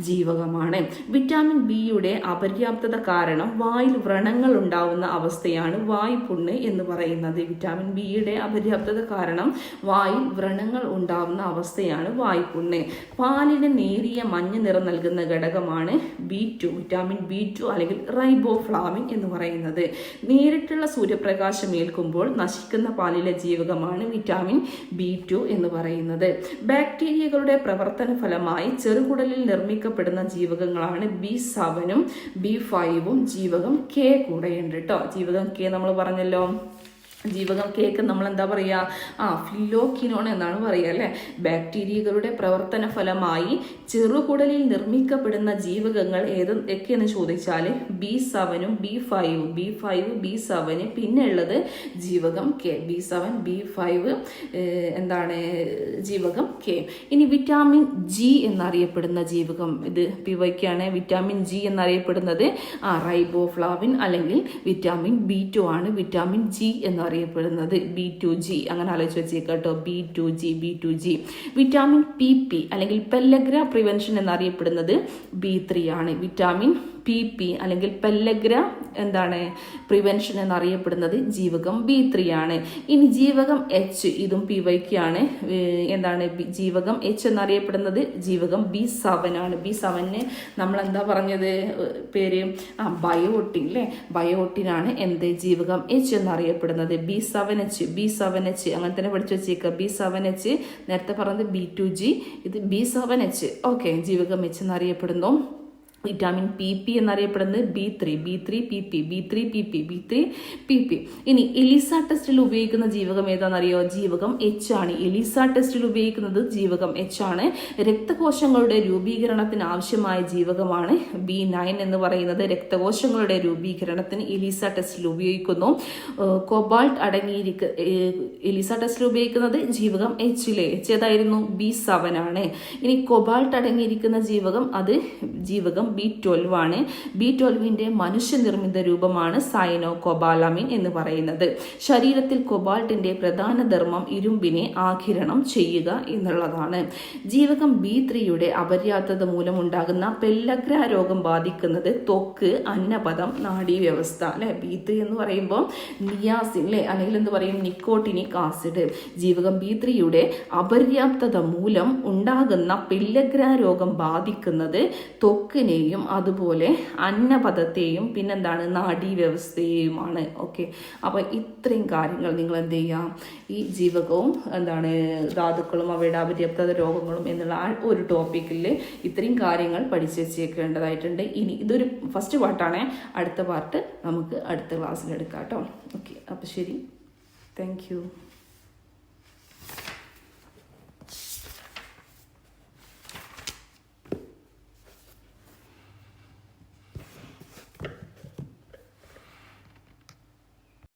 ജീവകമാണ്. വിറ്റാമിൻ ബിയുടെ അപര്യാപ്തത കാരണം വായിൽ വ്രണങ്ങൾ ഉണ്ടാവുന്ന അവസ്ഥയാണ് വായ്പുണ്ണ് എന്ന് പറയുന്നത്. വിറ്റാമിൻ ബിയുടെ അപര്യാപ്തത കാരണം വായിൽ വ്രണങ്ങൾ ഉണ്ടാവുന്ന അവസ്ഥയാണ് വായ്പുണ്ണ്. പാലിന് നേരിയ മഞ്ഞ നിറം നൽകുന്ന ഘടകമാണ് B2, വിറ്റാമിൻ B2 അല്ലെങ്കിൽ റൈബോഫ്ലാവിൻ എന്ന് പറയുന്നത്. നേരിട്ടുള്ള സൂര്യപ്രകാശം ഏൽക്കുമ്പോൾ നശിക്കുന്ന പാലിലെ ജീവകമാണ് വിറ്റാമിൻ B2 എന്ന് പറയുന്നത്. ബാക്ടീരിയകളുടെ പ്രവർത്തന ഫലമായി ചെറുകുടലിൽ നിർമ്മിക്കപ്പെടുന്ന ജീവകങ്ങളാണ് B7ഉം B5ഉം ജീവകം കെ കൂടെയുണ്ട് കേട്ടോ. ജീവകം കെ നമ്മൾ പറഞ്ഞല്ലോ, ജീവകം കേക്ക് നമ്മൾ എന്താ പറയുക, ഫില്ലോക്കിനോൺ എന്നാണ് പറയുക അല്ലേ. ബാക്ടീരിയകളുടെ പ്രവർത്തന ഫലമായി ചെറുകുടലിൽ നിർമ്മിക്കപ്പെടുന്ന ജീവകങ്ങൾ ഏതൊക്കെയെന്ന് ചോദിച്ചാൽ B7ഉം B5ഉം. B7 പിന്നെ ഉള്ളത് ജീവകം കെ. B7 B5 ജീവകം കെ. ഇനി വിറ്റാമിൻ ജി എന്നറിയപ്പെടുന്ന ജീവകം, ഇത് PYക്കാണ്. വിറ്റാമിൻ ജി എന്നറിയപ്പെടുന്നത് റൈബോഫ്ലാവിൻ അല്ലെങ്കിൽ വിറ്റാമിൻ B2 ആണ്. വിറ്റാമിൻ ജി എന്നറിയപ്പെടുന്നത് B2G, അങ്ങനെ ആലോചിച്ച് വെച്ചേട്ടോ. B2G. വിറ്റാമിൻ PP അല്ലെങ്കിൽ പെല്ലഗ്ര പ്രിവെൻഷൻ എന്നറിയപ്പെടുന്നത് B3 ആണ്. വിറ്റാമിൻ PP അല്ലെങ്കിൽ പെല്ലഗ്ര എന്താണ് പ്രിവെൻഷൻ എന്നറിയപ്പെടുന്നത് ജീവകം B3 ആണ്. ഇനി ജീവകം H, ഇതും PYK ആണ്. എന്താണ് ജീവകം H എന്നറിയപ്പെടുന്നത് ജീവകം B7 ആണ്. B7 നമ്മൾ എന്താ പറഞ്ഞത് പേര്? ബയോട്ടിൻ അല്ലേ? ബയോട്ടിനാണ് എന്ത് ജീവകം H എന്നറിയപ്പെടുന്നത്. B7H അങ്ങനെ തന്നെ പഠിച്ചു വെച്ചേക്കുക. B7H നേരത്തെ പറഞ്ഞത് B2G, ഇത് B7H. ഓക്കെ, ജീവകം H എന്നറിയപ്പെടുന്നു. വിറ്റാമിൻ PP എന്നറിയപ്പെടുന്നത് B3PP. ഇനി എലിസ ടെസ്റ്റിൽ ഉപയോഗിക്കുന്ന ജീവകം ഏതാണെന്നറിയോ? ജീവകം H ആണ്. എലിസ ടെസ്റ്റിൽ ഉപയോഗിക്കുന്നത് ജീവകം H ആണ്. രക്തകോശങ്ങളുടെ രൂപീകരണത്തിന് ആവശ്യമായ ജീവകമാണ് B9 എന്ന് പറയുന്നത്. രക്തകോശങ്ങളുടെ രൂപീകരണത്തിന് എലിസ ടെസ്റ്റിൽ ഉപയോഗിക്കുന്നു. കൊബാൾട്ട് എലിസ ടെസ്റ്റിൽ ഉപയോഗിക്കുന്നത് ജീവകം H ഏതായിരുന്നു? B7 ആണ്. ഇനി കൊബാൾട്ട് അടങ്ങിയിരിക്കുന്ന ജീവകം അത് ജീവകം B12 ആണ്. B12ന്റെ മനുഷ്യനിർമ്മിത രൂപമാണ് സൈനോകൊബാലമിൻ എന്ന് പറയുന്നത്. ശരീരത്തിൽ കൊബാൾട്ടിന്റെ പ്രധാന ധർമ്മം ഇരുമ്പിനെ ആഗിരണം ചെയ്യുക എന്നുള്ളതാണ്. ജീവകം B3യുടെ അപര്യാപ്തത മൂലമുണ്ടാകുന്ന പെല്ലഗ്ര രോഗം ബാധിക്കുന്നത് ത്വക്ക്, അന്നപഥം, നാഡീവ്യവസ്ഥ അല്ലെ. B3 എന്ന് പറയുമ്പോൾ നിയാസിൻ അല്ലെ, അല്ലെങ്കിൽ എന്ത് പറയും? Nicotinic acid. ജീവകം B3യുടെ അപര്യാപ്തത മൂലം ഉണ്ടാകുന്ന പെല്ലഗ്ര രോഗം ബാധിക്കുന്നത് ത്വക്കിനെ അതുപോലെ അന്നപഥത്തെയും പിന്നെന്താണ് നാഡീവ്യവസ്ഥയെയുമാണ്. ഓക്കെ, അപ്പോൾ ഇത്രയും കാര്യങ്ങൾ നിങ്ങൾ എന്ത് ചെയ്യുക? ഈ ജീവകവും എന്താണ് ധാതുക്കളും അവയുടെ അപര്യാപ്തത രോഗങ്ങളും എന്നുള്ള ഒരു ടോപ്പിക്കിൽ ഇത്രയും കാര്യങ്ങൾ പഠിച്ചു വെച്ചേക്കേണ്ടതായിട്ടുണ്ട്. ഇനി ഇതൊരു ഫസ്റ്റ് പാർട്ടാണ്. അടുത്ത പാർട്ട് നമുക്ക് അടുത്ത ക്ലാസ്സിൽ എടുക്കാം കേട്ടോ. ഓക്കെ, അപ്പോൾ ശരി, താങ്ക് യു.